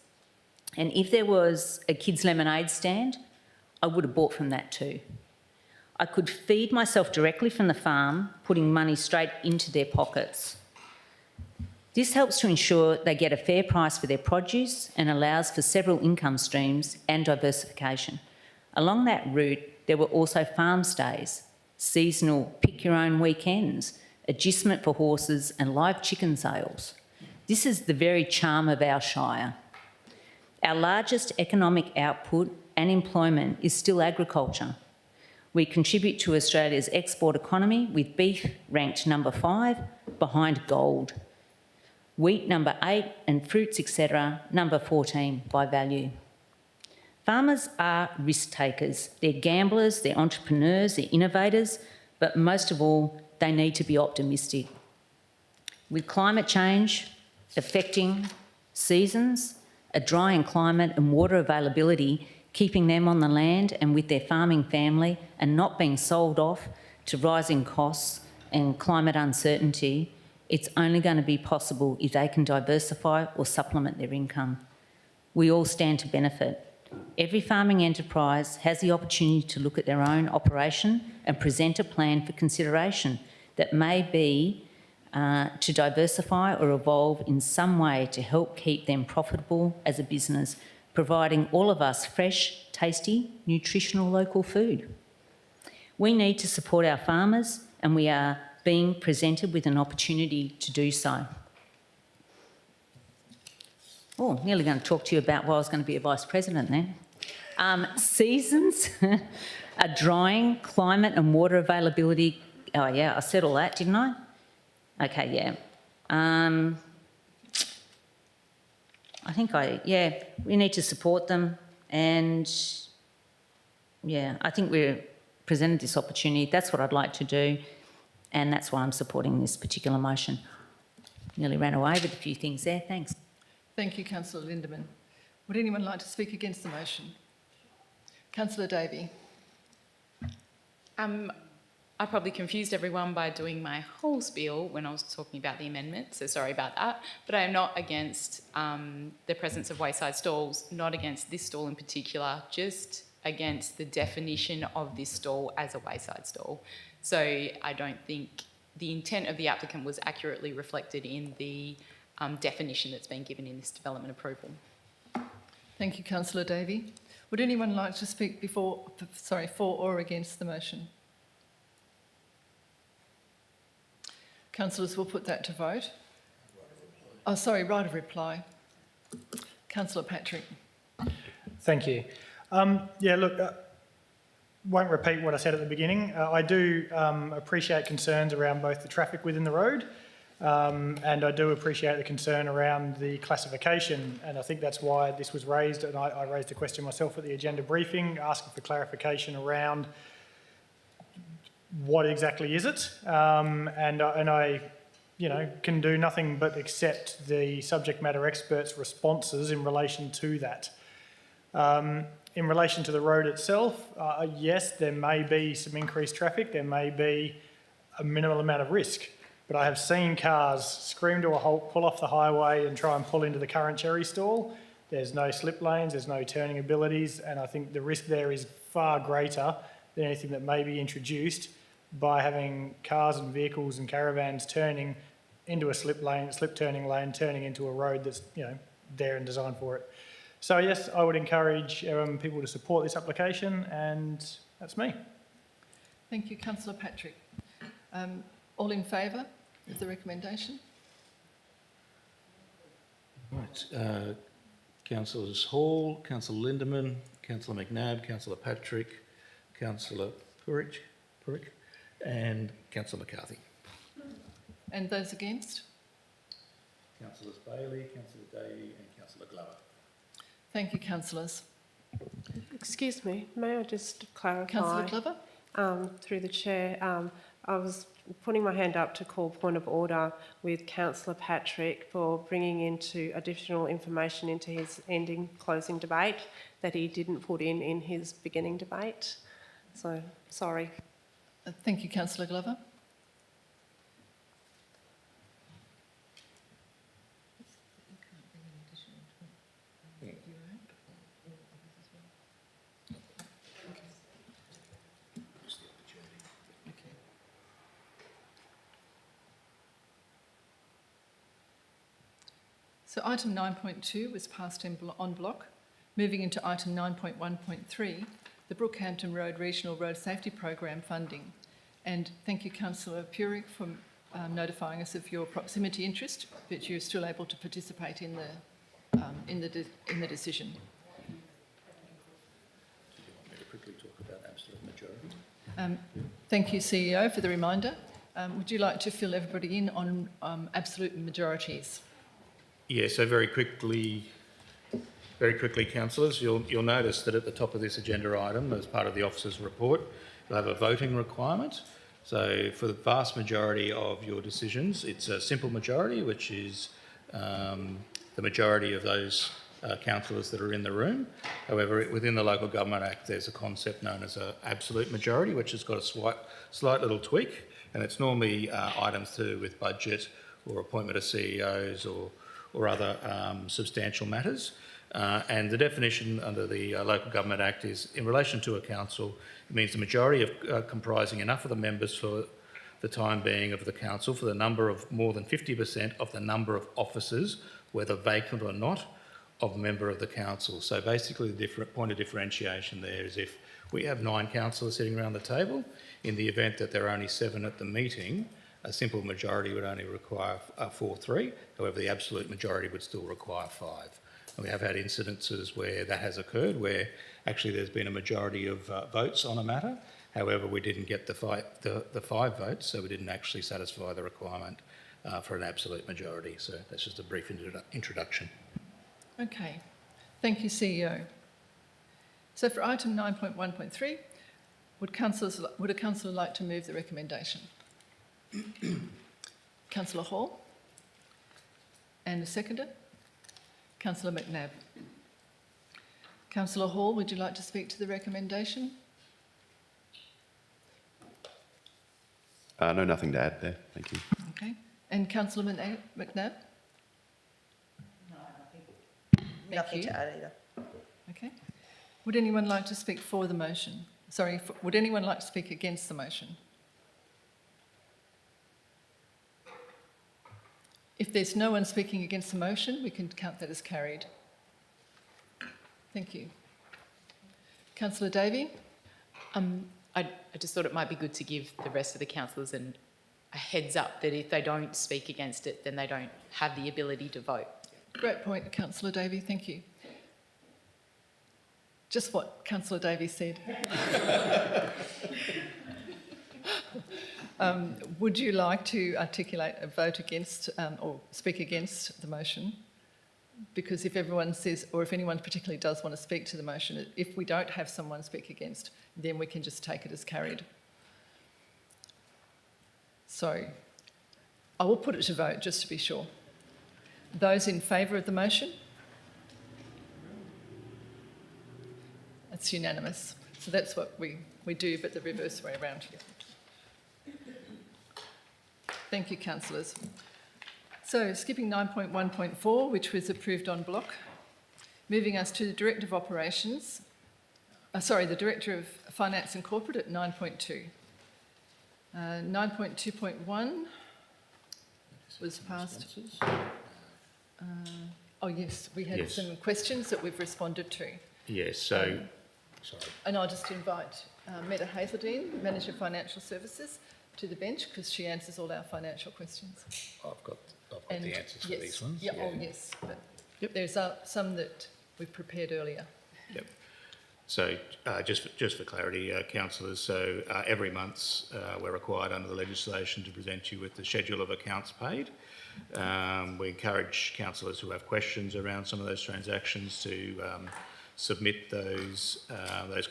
And if there was a kids' lemonade stand, I would have bought from that too. I could feed myself directly from the farm, putting money straight into their pockets. This helps to ensure they get a fair price for their produce and allows for several income streams and diversification. Along that route, there were also farm stays, seasonal pick-your-own weekends, agistment for horses and live chicken sales. This is the very charm of our shire. Our largest economic output and employment is still agriculture. We contribute to Australia's export economy, with beef ranked number 5 behind gold, wheat number 8 and fruits, etc., number 14 by value. Farmers are risk takers. They're gamblers, they're entrepreneurs, they're innovators, but most of all, they need to be optimistic. With climate change affecting seasons, a drying climate and water availability keeping them on the land and with their farming family and not being sold off to rising costs and climate uncertainty, it's only going to be possible if they can diversify or supplement their income. We all stand to benefit. Every farming enterprise has the opportunity to look at their own operation and present a plan for consideration that may be to diversify or evolve in some way to help keep them profitable as a business, providing all of us fresh, tasty, nutritional local food. We need to support our farmers, and we are being presented with an opportunity to do so. Oh, nearly going to talk to you about why I was going to be a vice president then. Seasons are drying, climate and water availability. Oh yeah, I said all that, didn't I? Okay, yeah. I think we need to support them, and yeah, I think we're presented this opportunity. That's what I'd like to do, and that's why I'm supporting this particular motion. Nearly ran away with a few things there, thanks. Thank you, Councillor Lindeman. Would anyone like to speak against the motion? Councillor Davey. I probably confused everyone by doing my whole spiel when I was talking about the amendment, so sorry about that. But I am not against the presence of wayside stalls, not against this stall in particular, just against the definition of this stall as a wayside stall. So I don't think the intent of the applicant was accurately reflected in the definition that's been given in this development approval. Thank you, Councillor Davey. Would anyone like to speak for or against the motion? Councillors, will put that to vote. Oh, sorry, right of reply. Councillor Patrick. Thank you. Yeah, look, won't repeat what I said at the beginning. I do appreciate concerns around both the traffic within the road and I do appreciate the concern around the classification, and I think that's why this was raised, and I raised a question myself at the agenda briefing asking for clarification around what exactly is it, and I can do nothing but accept the subject matter experts' responses in relation to that. In relation to the road itself, yes, there may be some increased traffic, there may be a minimal amount of risk, but I have seen cars scream to a halt, pull off the highway and try and pull into the current cherry stall. There's no slip lanes, there's no turning abilities, and I think the risk there is far greater than anything that may be introduced by having cars and vehicles and caravans turning into a slip turning lane, turning into a road that's there and designed for it. So yes, I would encourage people to support this application, and that's me. Thank you, Councillor Patrick. All in favour of the recommendation? Right. Councillors Hall, Councillor Lindeman, Councillor McNabb, Councillor Patrick, Councillor Puric, and Councillor McCarthy. And those against? Councillors Bailey, Councillor Davey and Councillor Glover. Thank you, councillors. Excuse me, may I just clarify? Councillor Glover? Through the chair, I was putting my hand up to call point of order with Councillor Patrick for bringing into additional information into his closing debate that he didn't put in his beginning debate. So, sorry. Thank you, Councillor Glover. So item 9.2 was passed en bloc. Moving into item 9.1.3, the Brookhampton Road Regional Road Safety Program funding. And thank you, Councillor Purick, for notifying us of your proximity interest, but you're still able to participate in the decision. Do you want me to quickly talk about absolute majority? Thank you, CEO, for the reminder. Would you like to fill everybody in on absolute majorities? Yeah, so very quickly, councillors, you'll notice that at the top of this agenda item, as part of the officer's report, you'll have a voting requirement. So for the vast majority of your decisions, it's a simple majority, which is the majority of those councillors that are in the room. However, within the Local Government Act, there's a concept known as an absolute majority, which has got a slight little tweak, and it's normally items to do with budget or appointment of CEOs or other substantial matters. And the definition under the Local Government Act is, in relation to a council, it means the majority of comprising enough of the members for the time being of the council for the number of more than 50% of the number of offices, whether vacant or not, of a member of the council. So basically the point of differentiation there is if we have 9 councillors sitting around the table, in the event that there are only 7 at the meeting, a simple majority would only require 4-3. However, the absolute majority would still require 5. And we have had incidences where that has occurred, where actually there's been a majority of votes on a matter. However, we didn't get the 5 votes, so we didn't actually satisfy the requirement for an absolute majority. So that's just a brief introduction. Okay. Thank you, CEO. So for item 9.1.3, would a councillor like to move the recommendation? Councillor Hall. And a seconder? Councillor McNabb. Councillor Hall, would you like to speak to the recommendation? No, nothing to add there. Thank you. Okay. And Councillor McNabb? Nothing to add either. Okay. Would anyone like to speak for the motion? Sorry, would anyone like to speak against the motion? If there's no one speaking against the motion, we can count that as carried. Thank you. Councillor Davey? I just thought it might be good to give the rest of the councillors a heads up that if they don't speak against it, then they don't have the ability to vote. Great point, Councillor Davey. Thank you. Just what Councillor Davey said. Would you like to articulate a vote against or speak against the motion? Because if everyone says, or if anyone particularly does want to speak to the motion, if we don't have someone speak against, then we can just take it as carried. So I will put it to vote just to be sure. Those in favour of the motion? It's unanimous. So that's what we do, but the reverse way around. Thank you, councillors. So skipping 9.1.4, which was approved en bloc, moving us to the Director of Operations, the Director of Finance and Corporate at 9.2. 9.2.1 was passed. Oh yes, we had some questions that we've responded to. Yes, so, sorry. And I'll just invite Meta Hazeldine, Manager of Financial Services, to the bench because she answers all our financial questions. I've got the answers for these ones. Yeah, oh yes, but there's some that we've prepared earlier. Yep. So just for clarity, councillors, so every month we're required under the legislation to present you with the schedule of accounts paid. We encourage councillors who have questions around some of those transactions to submit those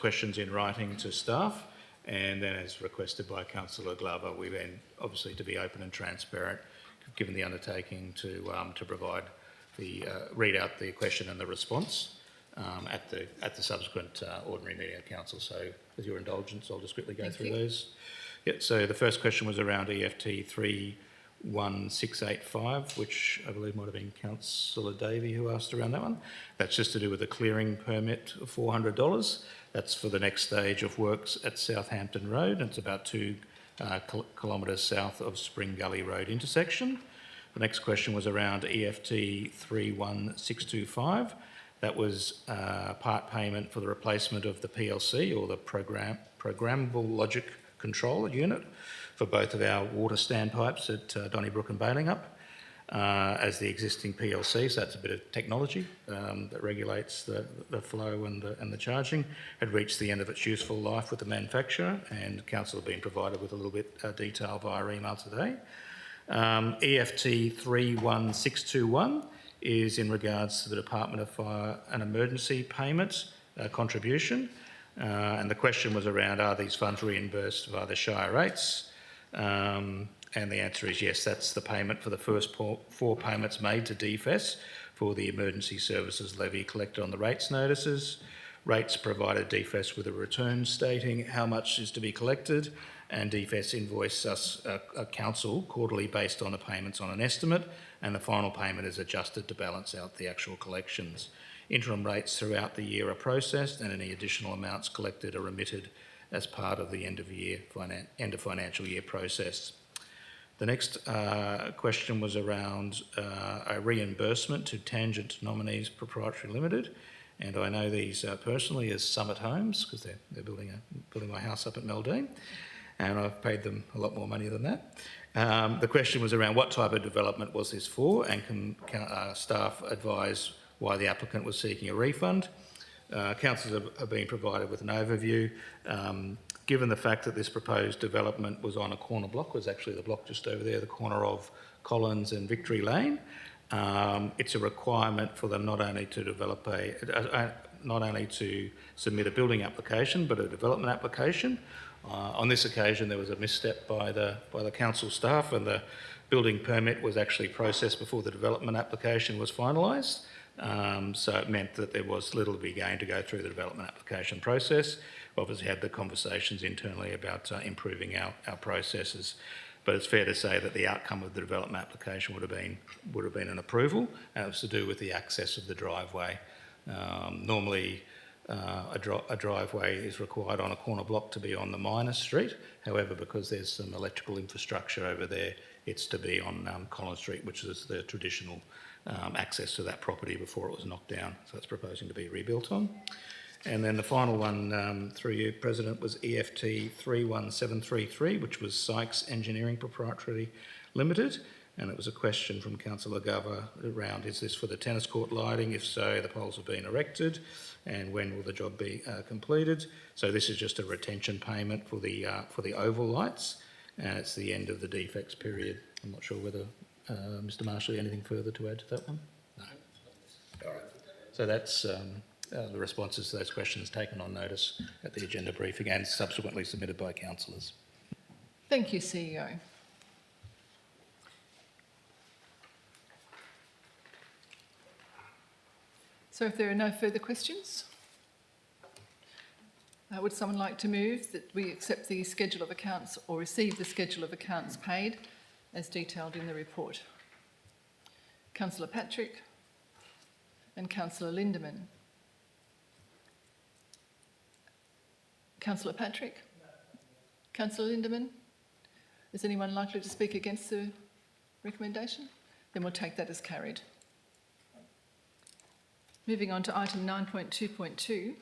questions in writing to staff, And then as requested by Councillor Glover, we then obviously to be open and transparent, given the undertaking to provide the, read out the question and the response at the subsequent ordinary meeting of council. So with your indulgence, I'll just quickly go through those. Yeah, so the first question was around EFT 31685, which I believe might have been Councillor Davey who asked around that one. That's just to do with a clearing permit of $400. That's for the next stage of works at Southampton Road. It's about 2 kilometres south of Spring Gully Road intersection. The next question was around EFT 31625. That was part payment for the replacement of the PLC, or the Programmable Logic Control Unit, for both of our water standpipes at Donnybrook and Balingup, as the existing PLC, so that's a bit of technology that regulates the flow and the charging, had reached the end of its useful life with the manufacturer, and council have been provided with a little bit detail via email today. EFT 31621 is in regards to the Department of Fire and Emergency payment contribution. And the question was around, are these funds reimbursed via the Shire rates? And the answer is yes, that's the payment for the first 4 payments made to DFES for the emergency services levy collected on the rates notices. Rates provided DFES with a return stating how much is to be collected, and DFES invoice us a council quarterly based on the payments on an estimate, and the final payment is adjusted to balance out the actual collections. Interim rates throughout the year are processed, and any additional amounts collected are remitted as part of the end of financial year process. The next question was around a reimbursement to Tangent Nominees Proprietary Limited, and I know these personally as Summit Homes, because they're building my house up at Meldine, and I've paid them a lot more money than that. The question was around what type of development was this for, and can staff advise why the applicant was seeking a refund. Councillors have been provided with an overview. Given the fact that this proposed development was on a corner block, was actually the block just over there, the corner of Collins and Victory Lane, it's a requirement for them not only to develop not only to submit a building application, but a development application. On this occasion, there was a misstep by the council staff, and the building permit was actually processed before the development application was finalised. So it meant that there was little to be gained to go through the development application process. We obviously had the conversations internally about improving our processes, but it's fair to say that the outcome of the development application would have been an approval, and it was to do with the access of the driveway. Normally, a driveway is required on a corner block to be on the minor street. However, because there's some electrical infrastructure over there, it's to be on Collins Street, which is the traditional access to that property before it was knocked down. So it's proposing to be rebuilt on. And then the final one through you, President, was EFT 31733, which was Sykes Engineering Proprietary Limited. And it was a question from Councillor Glover around, is this for the tennis court lighting? If so, the poles have been erected, and when will the job be completed? So this is just a retention payment for the oval lights, and it's the end of the defects period. I'm not sure whether Mr. Marshall, anything further to add to that one? No. All right. So that's the responses to those questions taken on notice at the agenda briefing and subsequently submitted by councillors. Thank you, CEO. So if there are no further questions, would someone like to move that we accept the schedule of accounts or receive the schedule of accounts paid as detailed in the report? Councillor Patrick and Councillor Lindeman. Councillor Patrick? Councillor Lindeman? Is anyone likely to speak against the recommendation? Then we'll take that as carried. Moving on to item 9.2.2,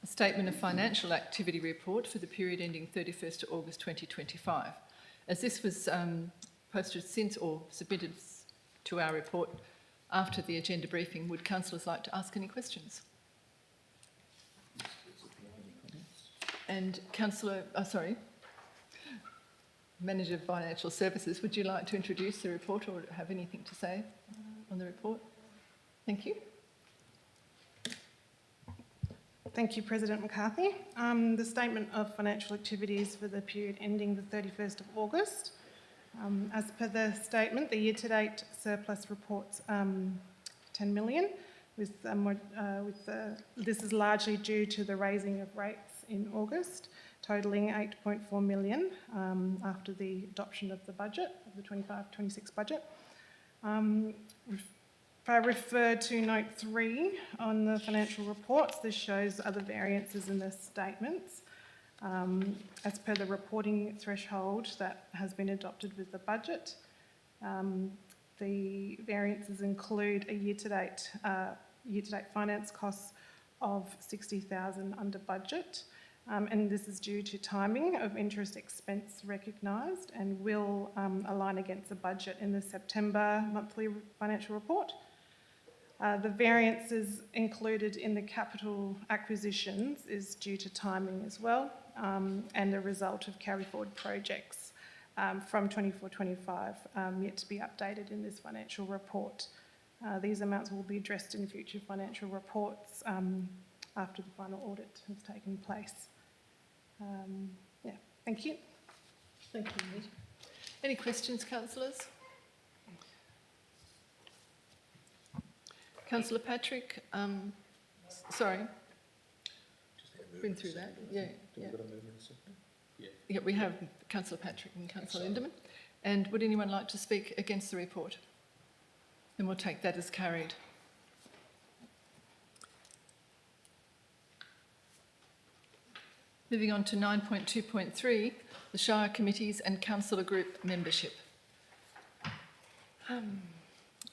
a statement of financial activity report for the period ending 31st of August 2025. As this was posted since or submitted to our report after the agenda briefing, would councillors like to ask any questions? And Manager of Financial Services, would you like to introduce the report or have anything to say on the report? Thank you. Thank you, President McCarthy. The statement of financial activities for the period ending the 31st of August. As per the statement, the year-to-date surplus reports 10 million. This is largely due to the raising of rates in August, totalling 8.4 million after the adoption of the budget, of the 25-26 budget. If I refer to note 3 on the financial reports, this shows other variances in the statements. As per the reporting threshold that has been adopted with the budget, the variances include a year-to-date finance costs of 60,000 under budget, and this is due to timing of interest expense recognised and will align against the budget in the September monthly financial report. The variances included in the capital acquisitions is due to timing as well, and the result of carry forward projects from 24-25 yet to be updated in this financial report. These amounts will be addressed in future financial reports after the final audit has taken place. Yeah, thank you. Thank you, Anita. Any questions, councillors? Councillor Patrick, sorry. Been through that, yeah. Yeah, we have Councillor Patrick and Councillor Lindemann. And would anyone like to speak against the report? Then we'll take that as carried. Moving on to 9.2.3, the Shire Committees and Councillor Group Membership.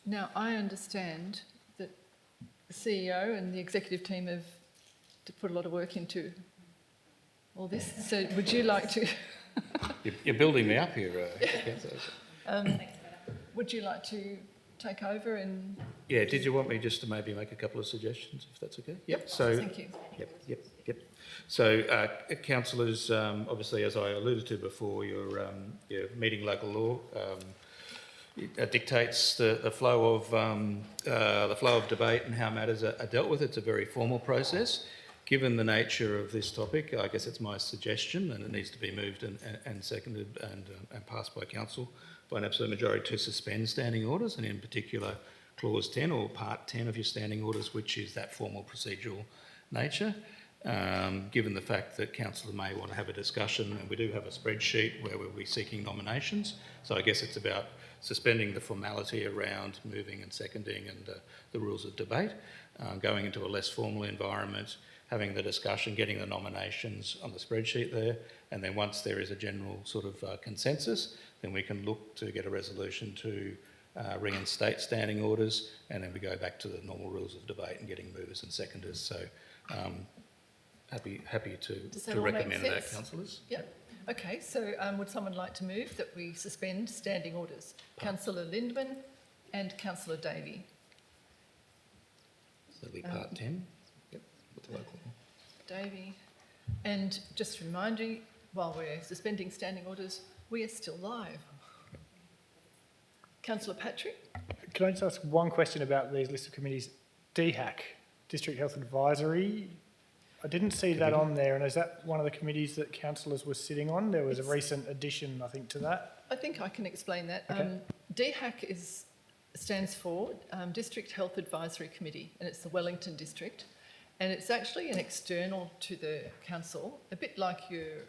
Now, I understand that the CEO and the executive team have put a lot of work into all this. So would you like to... You're building me up here, Councillor. Would you like to take over and... Yeah, did you want me just to maybe make a couple of suggestions, if that's okay? Yep. So, Thank you. Yep. So, councillors, obviously, as I alluded to before, your meeting local law it dictates the flow of debate and how matters are dealt with. It's a very formal process. Given the nature of this topic, I guess it's my suggestion, and it needs to be moved and seconded and passed by council by an absolute majority, to suspend standing orders, and in particular clause 10 or part 10 of your standing orders, which is that formal procedural nature. Given the fact that councillors may want to have a discussion, and we do have a spreadsheet where we'll be seeking nominations, so I guess it's about suspending the formality around moving and seconding and the rules of debate, going into a less formal environment, having the discussion, getting the nominations on the spreadsheet there, and then once there is a general sort of consensus, then we can look to get a resolution to reinstate standing orders, and then we go back to the normal rules of debate and getting movers and seconders. So happy to recommend that, councillors. Yep. Okay, so would someone like to move that we suspend standing orders? Councillor Lindemann and Councillor Davey. So that'll be part 10. Yep, with the local. Davey. And just to remind you, while we're suspending standing orders, we are still live. Councillor Patrick? Can I just ask one question about these list of committees? DHAC, District Health Advisory, I didn't see that on there, and is that one of the committees that councillors were sitting on? There was a recent addition, I think, to that. I think I can explain that. Okay. DHAC stands for District Health Advisory Committee, and it's the Wellington District. And it's actually an external to the council, a bit like your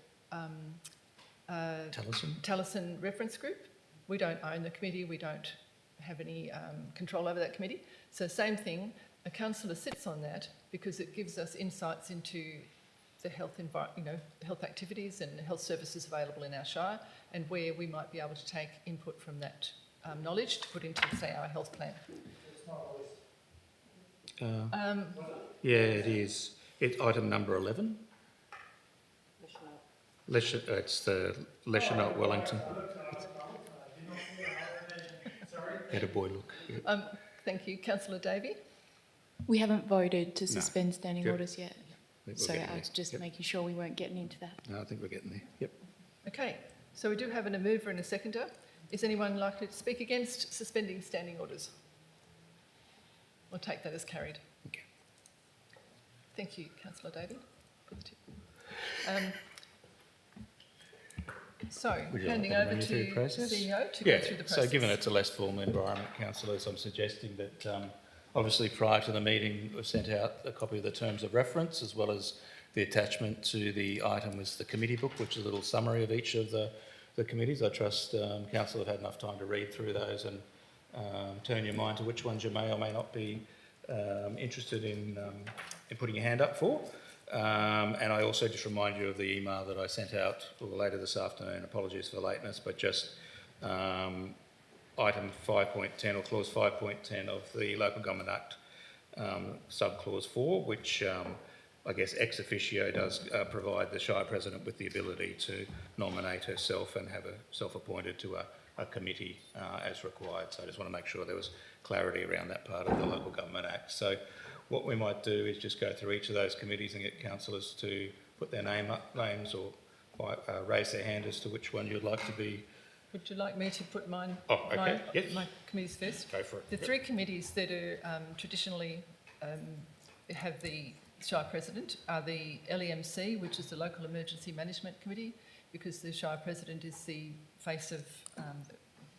Taliesin Reference Group. We don't own the committee, we don't have any control over that committee. So same thing, a councillor sits on that because it gives us insights into the health health activities and health services available in our shire, and where we might be able to take input from that knowledge to put into, say, our health plan. Yeah, it is. It's item number 11. It's the Leschenault Wellington. Had a boy look. Yeah. Thank you. Councillor Davey? We haven't voted to suspend standing orders yet. So I was there. just making sure we weren't getting into that. No, I think we're getting there. Yep. Okay, so we do have a mover and a seconder. Is anyone likely to speak against suspending standing orders? We'll take that as carried. Okay. Thank you, Councillor David. for the tip. Um, So, Would you handing like me over run you through to the process? CEO to Yeah, go through the process. so given it's a less formal environment, councillors, I'm suggesting that obviously prior to the meeting, we've sent out a copy of the terms of reference as well as the attachment to the item was the committee book, which is a little summary of each of the committees. I trust council have had enough time to read through those and turn your mind to which ones you may or may not be interested in putting your hand up for. And I also just remind you of the email that I sent out a little later this afternoon. Apologies for the lateness, but just item 5.10 or clause 5.10 of the Local Government Act, sub-clause 4, which I guess ex officio does provide the Shire President with the ability to nominate herself and have herself appointed to a committee as required. So I just want to make sure there was clarity around that part of the Local Government Act. So what we might do is just go through each of those committees and get councillors to put their names or raise their hand as to which one you'd like to be. Would you like me to put mine, Oh, okay, yes. my committees first? Go for it. The three committees that are traditionally have the Shire President are the LEMC, which is the Local Emergency Management Committee, because the Shire President is the face of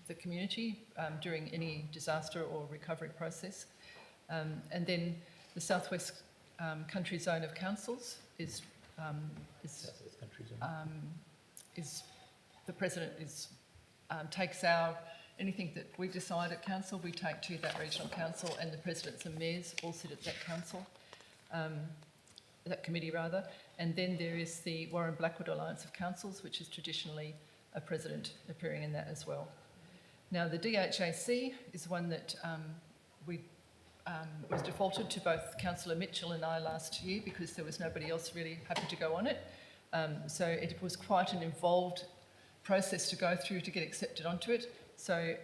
the community during any disaster or recovery process. And then the Southwest Country Zone of Councils is the President takes anything that we decide at council, we take to that regional council, and the presidents and mayors all sit at that council, that committee rather. And then there is the Warren Blackwood Alliance of Councils, which is traditionally a president appearing in that as well. Now the DHAC is one that was defaulted to both Councillor Mitchell and I last year because there was nobody else really happy to go on it. So it was quite an involved process to go through to get accepted onto it. So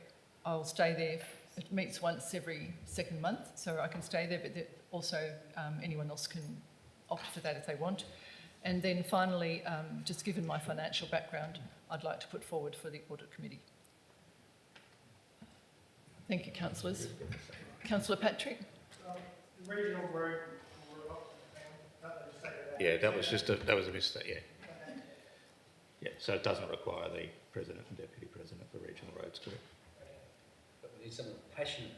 I'll stay there. It meets once every second month, so I can stay there, but also anyone else can opt for that if they want. And then finally, just given my financial background, I'd like to put forward for the Audit Committee. Thank you, councillors. Councillor Patrick? The regional road. Yeah, that was a mistake, yeah. Yeah, so it doesn't require the President and Deputy President for regional roads, correct? But we need someone passionate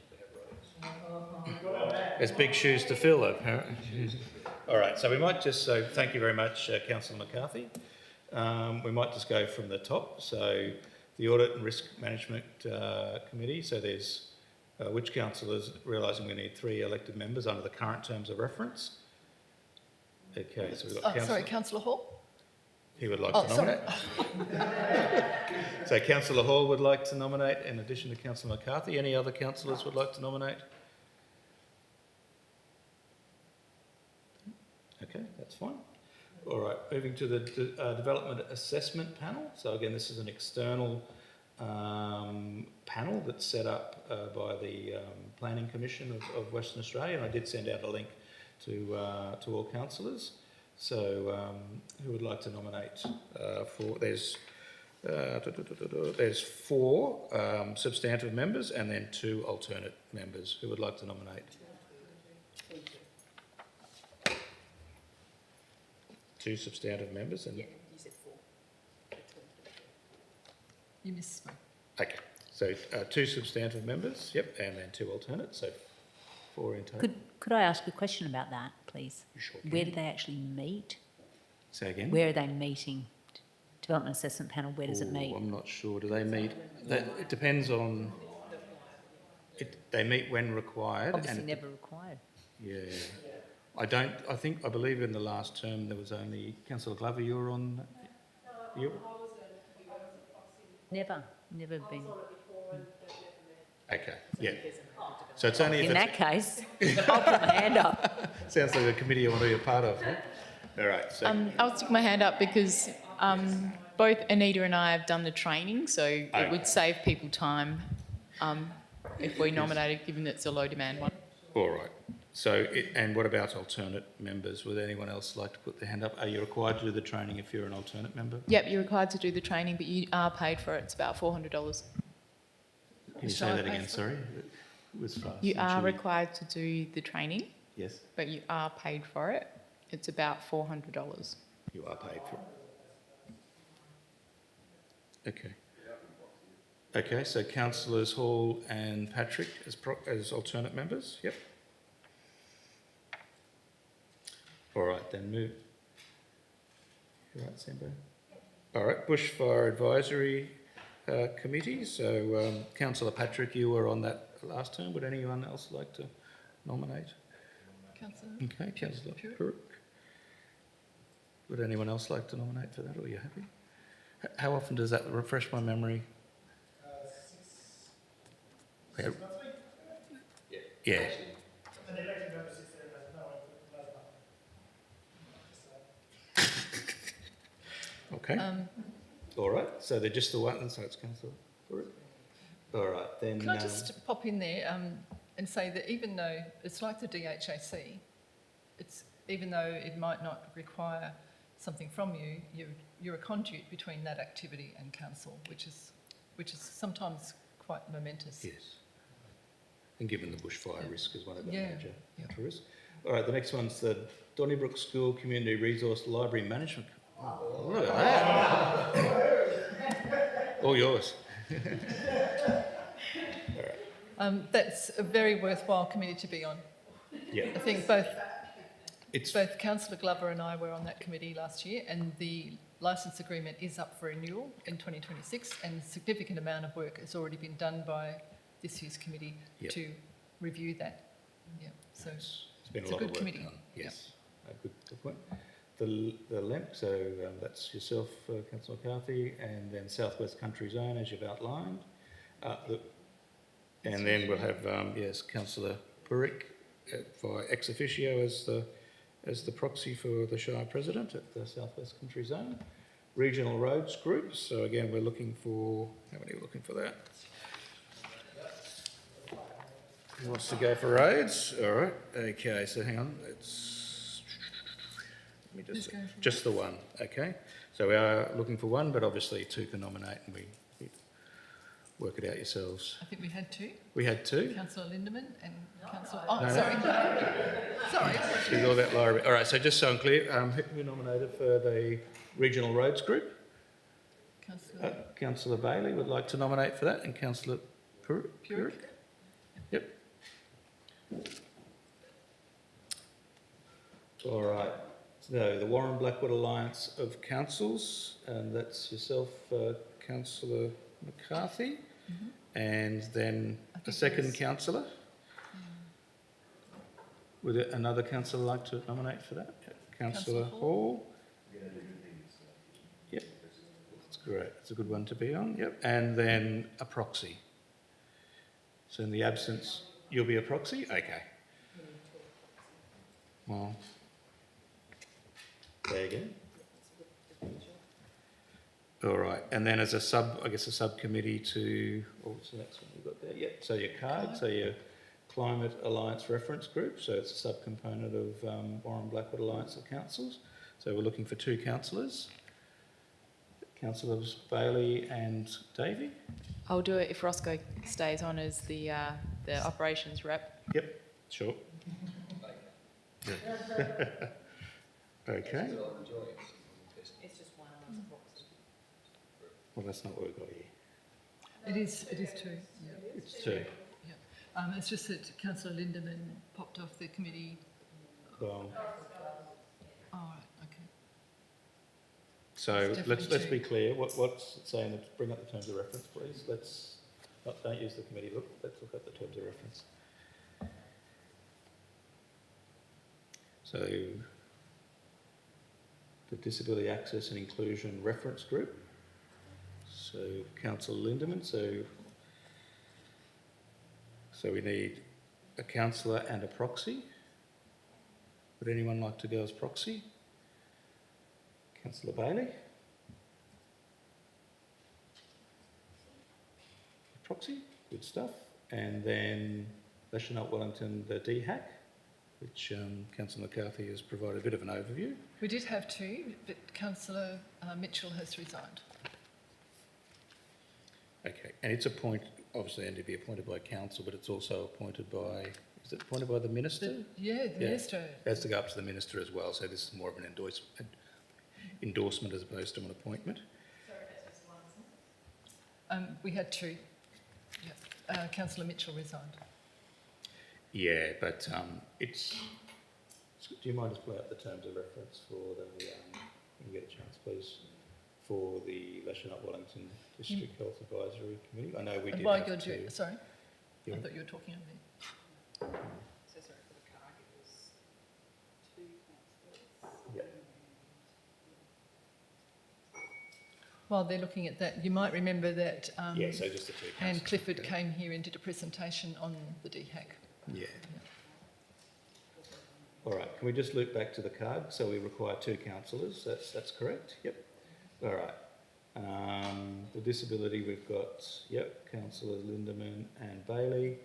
about roads. There's big shoes to fill, apparently. All right, so we might just, thank you very much, Councillor McCarthy. We might just go from the top. So the Audit and Risk Management Committee, so there's which councillors, realising we need 3 elected members under the current terms of reference. Okay, so we've got Sorry, Councillor Hall? He would like to nominate. So Councillor Hall would like to nominate in addition to Councillor McCarthy. Any other councillors would like to nominate? Okay, that's fine. All right, moving to the Development Assessment Panel. So again, this is an external panel that's set up by the Planning Commission of Western Australia. And I did send out a link to all councillors. So who would like to nominate for? There's 4 substantive members and then 2 alternate members. Who would like to nominate? 2 substantive members and... Yeah, you said 4. You missed me. Okay, so 2 substantive members, yep, and then 2 alternates, so 4 in total. Could I ask a question about that, please? You sure can. Where do they actually meet? Say again? Where are they meeting? Development Assessment Panel, where does it meet? I'm not sure. Do they meet? It depends on... they meet when required. Obviously and never required. Yeah. I believe in the last term there was only... Councillor Glover, you were on... You? Never been. Okay, yeah. So it's only if In it's... that case, I'll put my hand up. Sounds like a committee you want to be a part of, huh? All right, so... I'll stick my hand up because both Anita and I have done the training, so it would save people time if we nominated, given that it's a low demand one. All right. So, and what about alternate members? Would anyone else like to put their hand up? Are you required to do the training if you're an alternate member? Yep, you're required to do the training, but you are paid for it. It's about $400. Can you say that again? Sorry, it was fast. You are required to do the training, Yes. but you are paid for it. It's about $400. You are paid for it. Okay. Okay, so councillors Hall and Patrick as alternate members, yep. All right, then move. You right, Sambo? All right, Bushfire Advisory Committee, so councillor Patrick, you were on that last term. Would anyone else like to nominate? Councillor? Okay, councillor Purick. Purick. Would anyone else like to nominate for that, or are you happy? How often does that refresh my memory? Yeah. Okay. All right. So they're just the one. So it's councillor Purick. All right then. Can I just pop in there and say that even though it's like the DHAC, even though it might not require something from you, you're a conduit between that activity and council, which is sometimes quite momentous. Yes. And given the bushfire risk as one of the major Yeah. risks. All right. The next one's the Donnybrook School Community Resource Library Management. Oh, look at that. All yours. That's a very worthwhile committee to be on. Yeah. I think both Councillor Glover and I were on that committee last year, and the licence agreement is up for renewal in 2026, and a significant amount of work has already been done by this year's committee to review that. Yeah, so It's been it's a a lot of good work committee. done. Yes. Good point. The LEMP, so that's yourself, Councillor McCarthy, and then Southwest Country Zone, as you've outlined. And then we'll have, Councillor Purick via ex officio as the proxy for the Shire President at the Southwest Country Zone. Regional Roads Group, so again, we're looking for, how many are we looking for that? Who wants to go for roads? All right, okay, so hang on, let me just the one, okay? So we are looking for one, but obviously two can nominate and we work it out yourselves. I think we had two. We had two. Councillor Lindemann and Councillor... Oh, No, no. sorry. Sorry. She's all that Laura. All right, so just so I'm clear, who nominated for the Regional Roads Group? Councillor Bailey would like to nominate for that, and Councillor Purick? Yep. All right. So the Warren Blackwood Alliance of Councils, and that's yourself, Councillor McCarthy, and then a second councillor. Would another councillor like to nominate for that? Councillor Hall. Yep, that's great. It's a good one to be on. Yep, and then a proxy. So in the absence, you'll be a proxy. Okay. Well, there you go. All right, and then as a subcommittee to, what's the next one we've got there? Yep, so your card, so your Climate Alliance Reference Group, so it's a subcomponent of Warren Blackwood Alliance of Councils. So we're looking for two councillors, Councillors Bailey and Davey. I'll do it if Roscoe stays on as the operations rep. Yep, sure. Okay. Well, that's not what we've got here. It is two. Yeah. It's two. Yeah. It's just that Councillor Lindemann popped off the committee. Well, Oh, right, okay. so It's let's definitely be clear. What's it saying? Bring up the terms of reference, please. Don't use the committee look. Let's look at the terms of reference. So the Disability Access and Inclusion Reference Group. So Councillor Lindemann. So we need a councillor and a proxy. Would anyone like to go as proxy? Councillor Bailey? Proxy, good stuff. And then National Wellington, the DHAC, which Councillor McCarthy has provided a bit of an overview. We did have two, but Councillor Mitchell has resigned. Okay, and it's obviously only to be appointed by council, but it's also appointed by is it appointed by the minister? The minister. It has to go up to the minister as well, so this is more of an endorsement as opposed to an appointment. We had two. Yeah. Councillor Mitchell resigned. Yeah, but it's... Do you mind just pulling up the terms of reference for the... you can get a chance, please, for the Leisure Wellington District Health Advisory Committee? I know we did While have you're to... doing, sorry, Yeah. I thought you were talking of me. Yeah. While they're looking at that, you might remember that Yeah, so just the two Anne councillors. Clifford Yeah. came here and did a presentation on the DHAC. Yeah. All right, can we just loop back to the card? So we require two councillors, that's correct? Yep. All right. The disability, we've got, yep, councillors Lindemann and Bailey,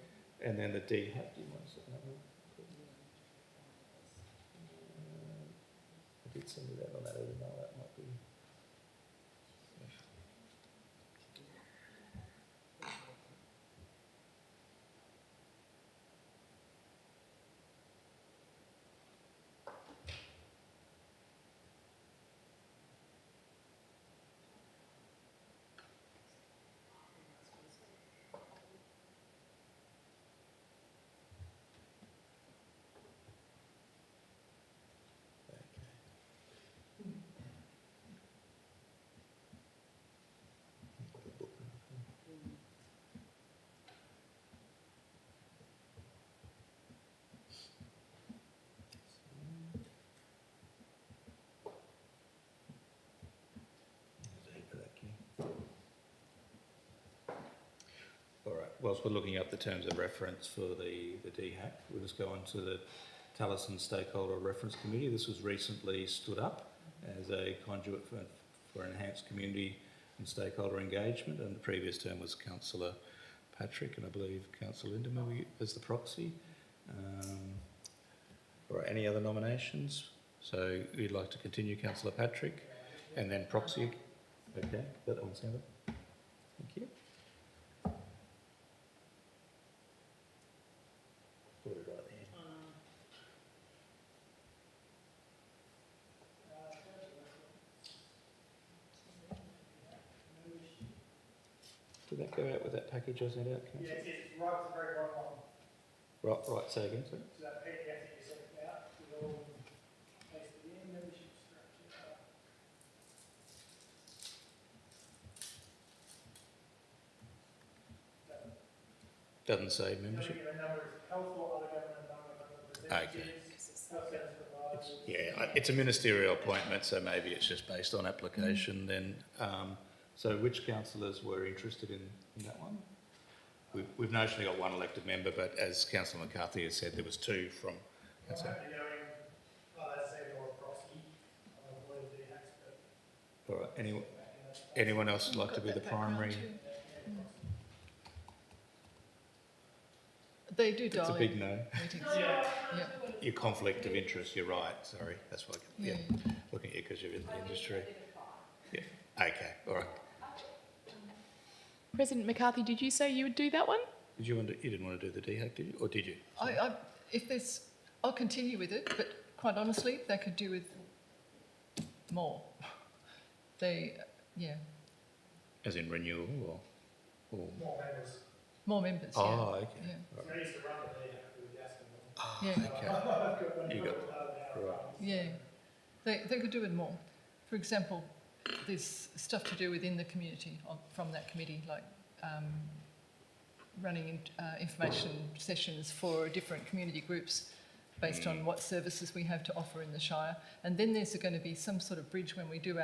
and then the DHAC, do you mind saying that one? I did send you that on that email, that might be... All right, whilst we're looking up the terms of reference for the DHAC, we'll just go on to the Taliesin Stakeholder Reference Committee. This was recently stood up as a conduit for enhanced community and stakeholder engagement, and the previous term was Councillor Patrick, and I believe Councillor Lindemann as the proxy. All right, any other nominations? So you'd like to continue, Councillor Patrick, and then proxy? Okay, that one's handled. Thank you. Put it right there. Did that go out with that package I sent out, Councillor? Yeah, it's right at the very bottom line. Right, say again, sorry. So that PDF that you sent out with all basically the membership structure. Doesn't say membership. Give a number of health or other government representatives, health service providers. Yeah, it's a ministerial appointment, so maybe it's just based on application then. So which councillors were interested in that one? We've notionally got one elected member, but as Councillor McCarthy has said, there was two from... I'm happy to go in, as I say, or a proxy. I believe the expert. All right, anyone else like to be the primary? They do It's dial a big no. meetings. Yeah. Your conflict of interest, you're right, sorry, that's why, yeah, looking at you because you're in the industry. Yeah, okay, all right. President McCarthy, did you say you would do that one? Did you didn't want to do the DHAC, did you, or did you? I'll continue with it, but quite honestly, they could do with more. As in renewal or? More members. More members, Oh, okay. Yeah. Right. So I used to run the DHAC with Gaston. Okay. You got, right. Yeah, they could do with more. For example, there's stuff to do within the community from that committee, like running information sessions for different community groups based on what services we have to offer in the Shire. And then there's going to be some sort of bridge when we do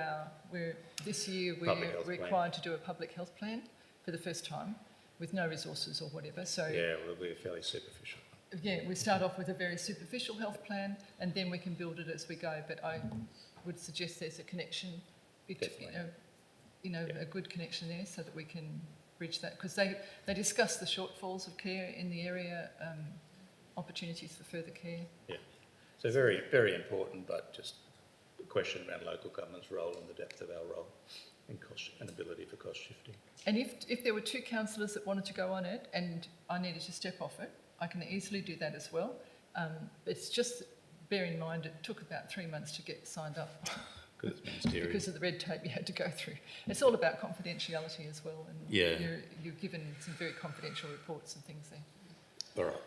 this year Public health we're plan. required to do a public health plan for the first time with no resources or whatever. So Yeah, well, it'll be fairly superficial. yeah, we start off with a very superficial health plan and then we can build it as we go. But I would suggest there's a connection, Definitely. a good connection there so that we can bridge that. Because they discuss the shortfalls of care in the area, opportunities for further care. Yeah, so very, very important, but just a question around local government's role and the depth of our role and cost and ability for cost shifting. And if there were two councillors that wanted to go on it and I needed to step off it, I can easily do that as well. It's just, bear in mind, it took about 3 months to get signed up Because it's ministerial. because of the red tape you had to go through. It's all about confidentiality as well, and Yeah. you're given some very confidential reports and things there. All right.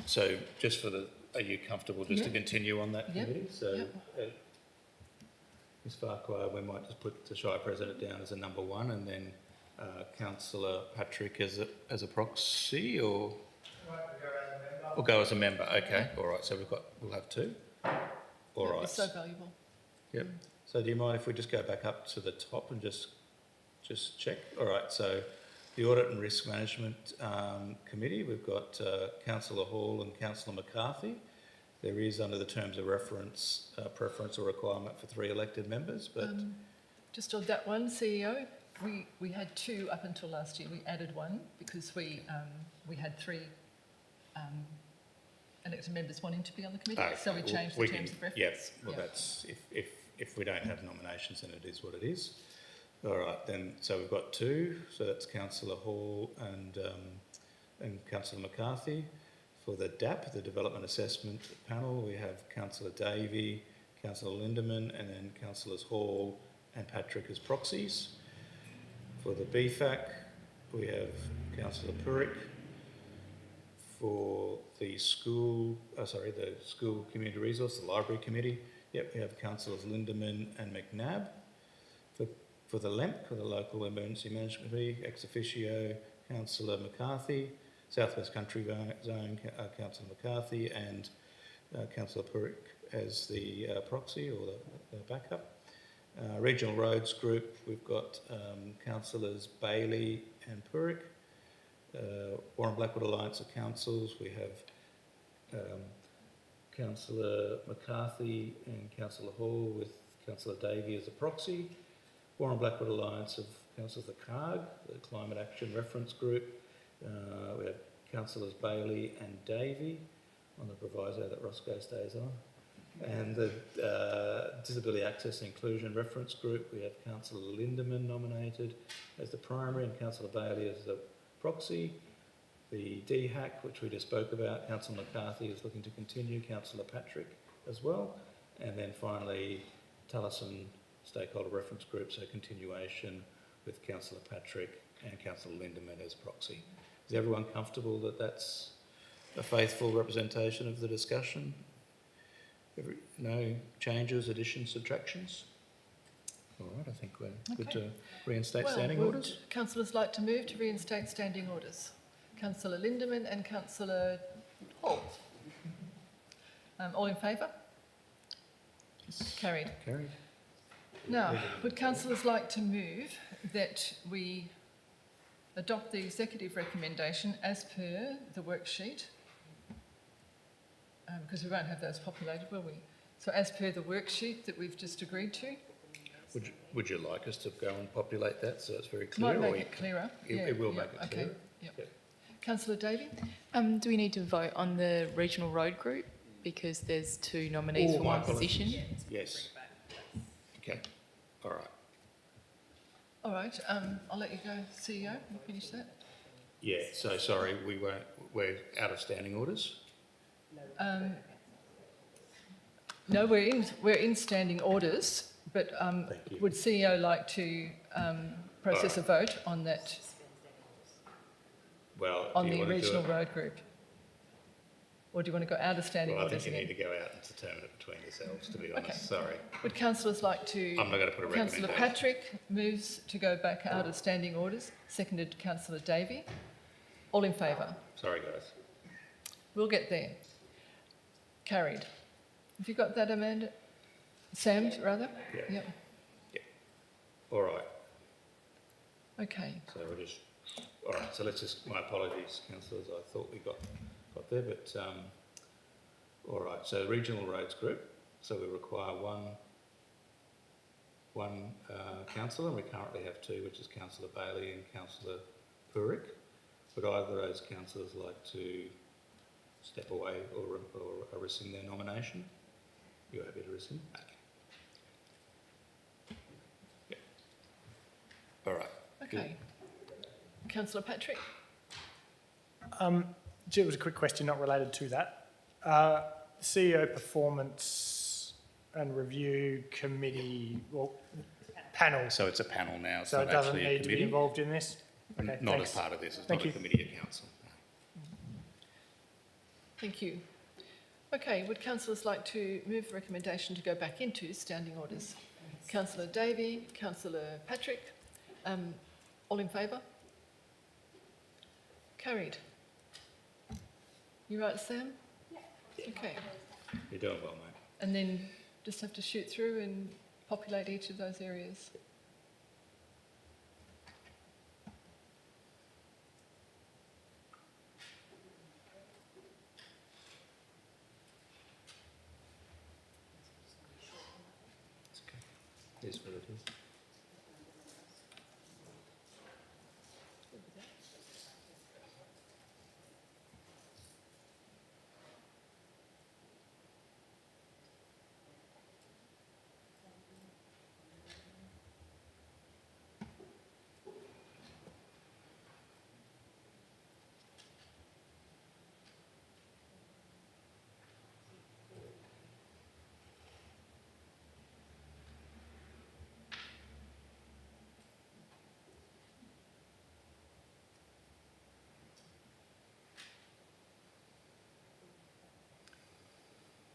So just for the, are you comfortable just to Yeah. continue on that Yep. committee? So, Yep. Ms Farquhar, we might just put the Shire President down as a number one, and then Councillor Patrick as a proxy, or go as a member. Okay. All right. So we'll have two. All That'd right. be so valuable. Yep. So do you mind if we just go back up to the top and just check? All right. So the Audit and Risk Management Committee, we've got Councillor Hall and Councillor McCarthy. There is, under the terms of reference, preference or requirement for 3 elected members, but Just on that one, CEO, we had 2 up until last year. We added 1 because we had 3 elected members wanting to be on the committee, so we well, changed the terms of reference. Yes. Well, Yeah. that's if we don't have nominations, then it is what it is. All right. Then so we've got 2. So that's Councillor Hall and Councillor McCarthy. For the DAP, the Development Assessment Panel, we have Councillor Davey, Councillor Lindemann, and then Councillors Hall and Patrick as proxies. For the BFAC, we have Councillor Purick. For the school community resource, the library committee, we have Councillors Lindemann and McNabb. For the LEMP, for the Local Emergency Management Committee, ex officio, Councillor McCarthy. Southwest Country Zone, Councillor McCarthy, and Councillor Purick as the proxy or the backup. Regional Roads Group, we've got Councillors Bailey and Purick. Warren Blackwood Alliance of Councils, we have Councillor McCarthy and Councillor Hall with Councillor Davey as a proxy. Warren Blackwood Alliance of Councillors the CARG, the Climate Action Reference Group. We have Councillors Bailey and Davey on the proviso that Roscoe stays on. And the Disability Access and Inclusion Reference Group, we have Councillor Lindemann nominated as the primary and Councillor Bailey as the proxy. The DHAC, which we just spoke about, Councillor McCarthy is looking to continue, Councillor Patrick as well. And then finally, Taliesin Stakeholder Reference Group, so continuation with Councillor Patrick and Councillor Lindemann as proxy. Is everyone comfortable that that's a faithful representation of the discussion? No changes, additions, subtractions? All right, I think we're good to reinstate standing orders. Would councillors like to move to reinstate standing orders? Councillor Lindemann and Councillor Hall. All in favour? Carried. Carried. Now, would councillors like to move that we adopt the executive recommendation as per the worksheet? Because we won't have those populated, will we? So as per the worksheet that we've just agreed to? Would you like us to go and populate that so it's very clear? Might or make it clearer. It will make it clear. Okay, yep. Yep. Councillor Davey? Do we need to vote on the regional road group because there's 2 nominees Oh, for my one position? Yes. Okay. All right. All right, I'll let you go, CEO, and finish that. Yeah, so sorry, we're out of standing orders. No, we're in standing orders, but you. would CEO like to process a vote on that, Well, on do you the want to do regional it? road group? Or do you want to go out of standing Well, I orders think you need again? to go out and determine it between yourselves, to be honest. Okay. Sorry. Would councillors like to? I'm not going to put a Councillor recommendation. Patrick moves to go back out of standing orders, seconded Councillor Davey. All in favour? Sorry, guys. We'll get there. Carried. Have you got that, Amanda? Sam, rather? Yeah. Yep. All right. Okay. So we're just, all right, so let's just, my apologies, councillors, I thought we got there, but, all right, so regional roads group, so we require one councillor, and we currently have 2, which is Councillor Bailey and Councillor Purick. Would either of those councillors like to step away or rescind their nomination? You're happy to rescind? Okay. Yeah. All right. Okay. Councillor Patrick? It was a quick question not related to that. CEO Performance and Review Committee, well, panel. So it's a panel now, it's So not it doesn't actually a need to be committee. involved in this? Okay, Not thanks. as part of this, it's Thank not a you. committee of council. Thank you. Okay, would councillors like to move the recommendation to go back into standing orders? Councillor Davey, Councillor Patrick, all in favour? Carried. You right, Sam? Yeah. Okay. You're doing well, mate. And then just have to shoot through and populate each of those areas. Here's what it is.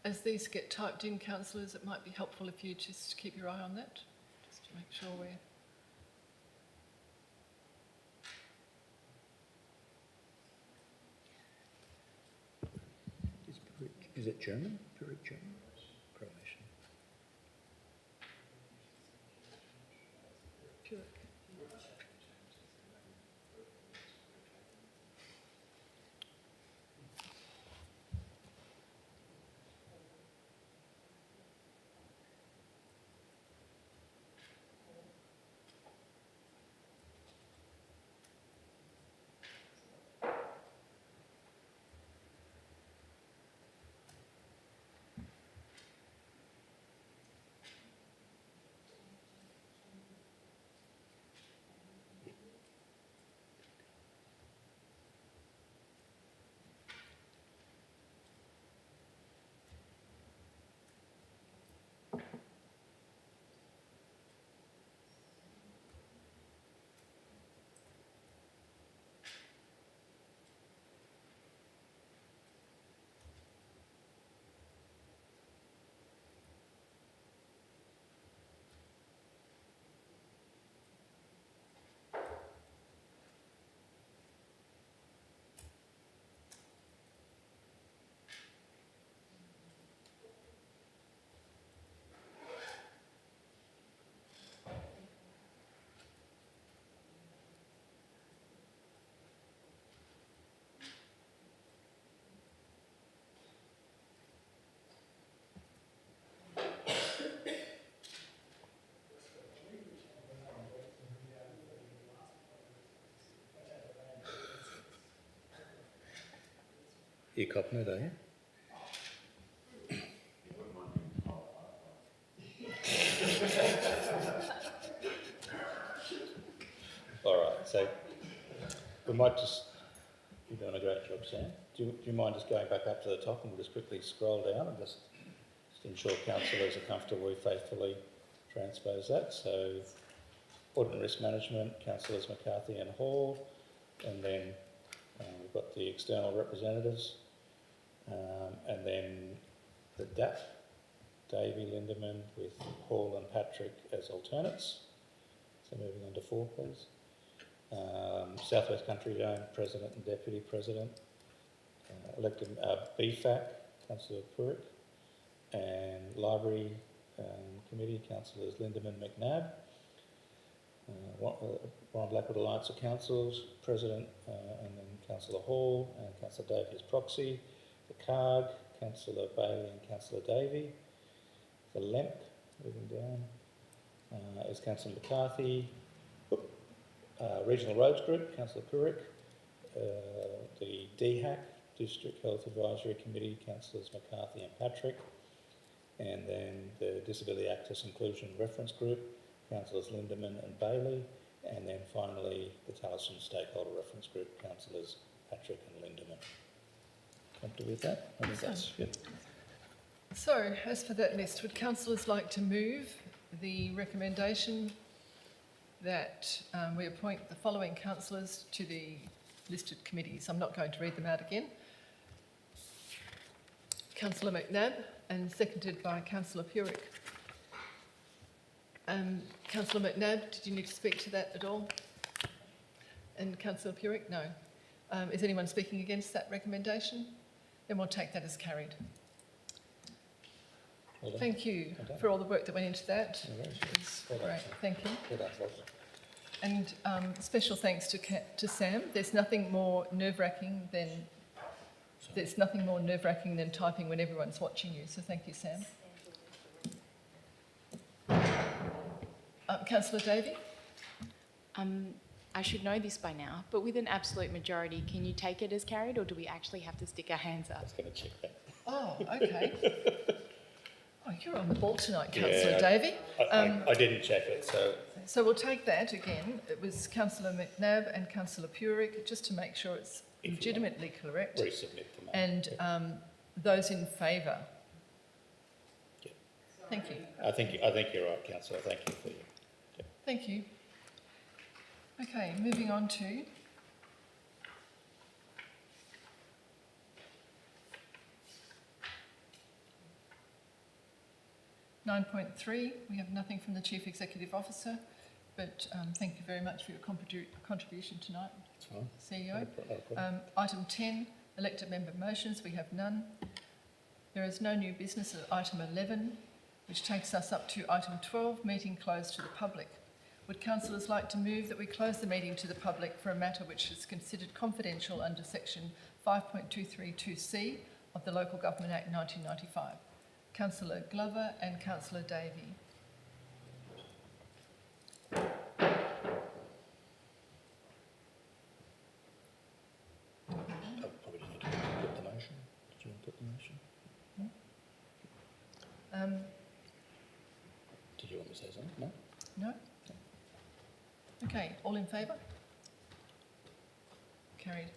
As these get typed in, councillors, it might be helpful if you just keep your eye on that, just to make sure we're... Is it German? Pyrrhic German? Croatian? Pyrrhic. You're copping it, are you? All right, so we might just, you're doing a great job, Sam. Do you mind just going back up to the top and we'll just quickly scroll down and just ensure councillors are comfortable we faithfully transpose that. So Audit and Risk Management, Councillors McCarthy and Hall, and then we've got the external representatives, and then the DAP, Davey, Lindeman, with Hall and Patrick as alternates. So moving on to 4, please. Southwest Country Zone President and Deputy President. Elected BFAC, Councillor Purick, and Library Committee, Councillors Lindeman, McNabb. Warren Blackwood Alliance of Councils, President, and then Councillor Hall and Councillor Davey as proxy. The CARG, Councillor Bailey and Councillor Davey. The LEMP, moving down, is Councillor McCarthy. Regional Roads Group, Councillor Purick. The DHAC, District Health Advisory Committee, Councillors McCarthy and Patrick. And then the Disability Access Inclusion Reference Group, Councillors Lindeman and Bailey. And then finally, the Talisman Stakeholder Reference Group, Councillors Patrick and Lindeman. Comfortable with that? I think that's good. So, as for that list, would councillors like to move the recommendation that we appoint the following councillors to the listed committees? I'm not going to read them out again. Councillor McNab, and seconded by Councillor Purick. Councillor McNab, did you need to speak to that at all? And Councillor Purick, no. Is anyone speaking against that recommendation? Then we'll take that as carried. Well done. Thank you Well done. for all the work that went into that. No worries. It was Well done. great, thank you. Well done, Ross. And special thanks to Sam. There's nothing more nerve-wracking than typing when everyone's watching you. So thank you, Sam. Councillor Davey. I should know this by now, but with an absolute majority, can you take it as carried, or do we actually have to stick our hands up? I was going to check that. Oh, okay. Oh, you're on the ball tonight, Councillor Davey. I didn't check it, so So we'll take that again. It was Councillor McNab and Councillor Purick, just to make sure it's legitimately correct. resubmit them. And those in favour? Yeah. Thank you. I think you're right, Councillor. Thank you for your... Thank you. Okay, moving on to (9.3). We have nothing from the Chief Executive Officer, but thank you very much for your contribution tonight, That's fine. CEO. No problem. Item 10, elected member motions. We have none. There is no new business at item 11, which takes us up to item 12, meeting closed to the public. Would councillors like to move that we close the meeting to the public for a matter which is considered confidential under section 5.232C of the Local Government Act 1995? Councillor Glover and Councillor Davey. I probably need to put the motion. Do you want to put the motion? Did you want me to say something? No? No? Okay, all in favour? Carried.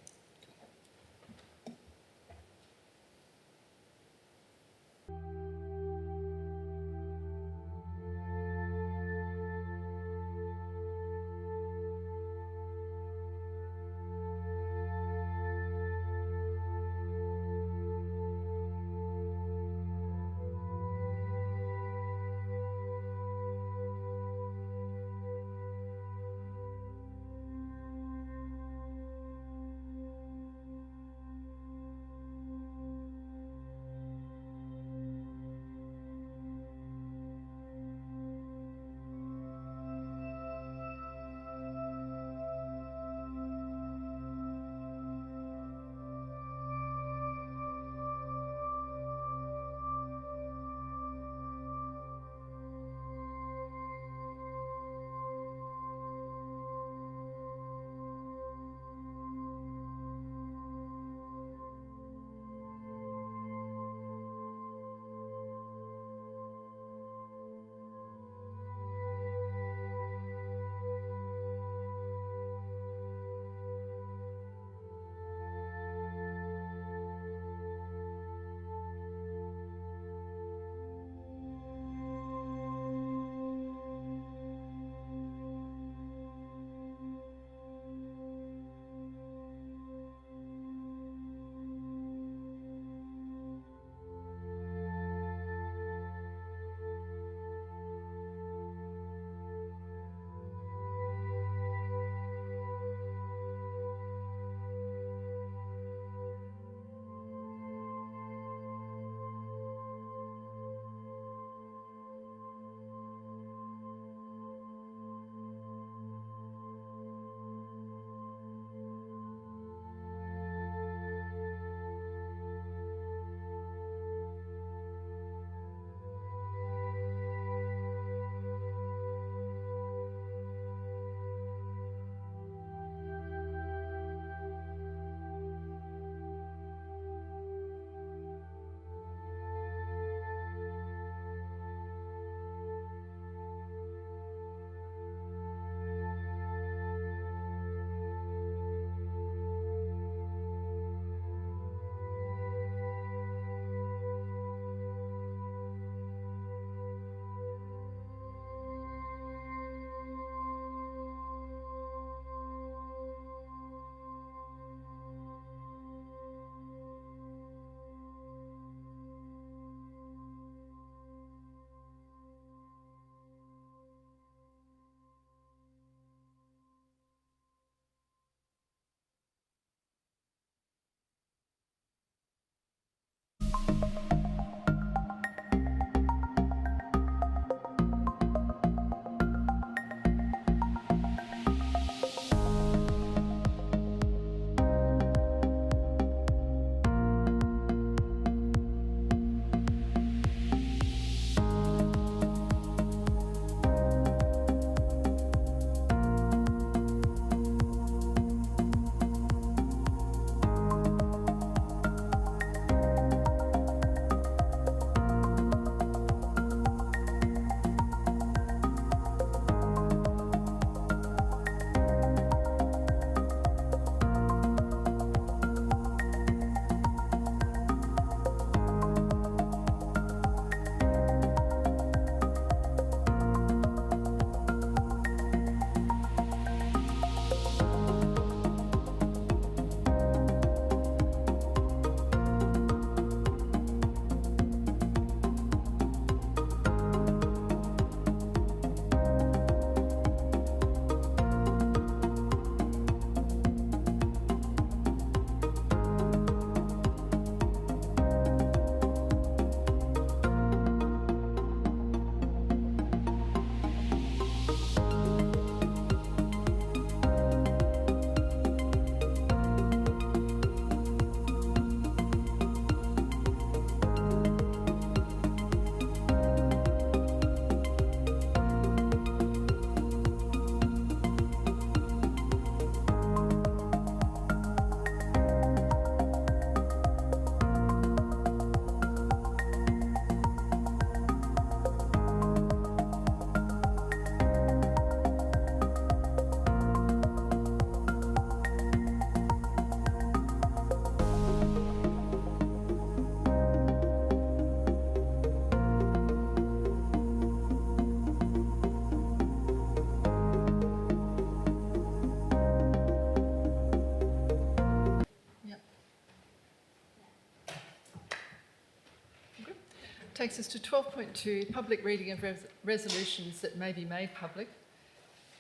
takes us to 12.2, public reading of resolutions that may be made public.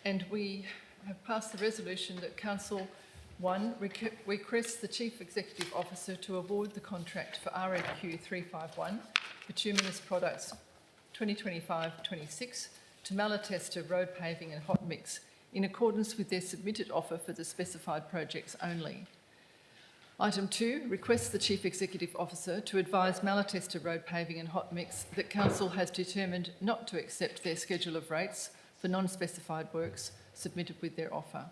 And we have passed the resolution that Council 1 requests the Chief Executive Officer to award the contract for RFQ 351, Bituminous Products 2025-26 to Malatesta Road Paving and Hot Mix in accordance with their submitted offer for the specified projects only. Item 2 requests the Chief Executive Officer to advise Malatesta Road Paving and Hot Mix that Council has determined not to accept their schedule of rates for non-specified works submitted with their offer.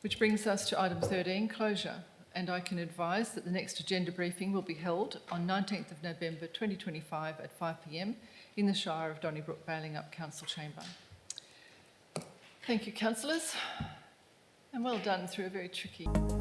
Which brings us to item 13, closure, and I can advise that the next agenda briefing will be held on 19th of November 2025 at 5 p.m. in the Shire of Donnybrook, Balingup Council Chamber. Thank you, councillors, and well done through a very tricky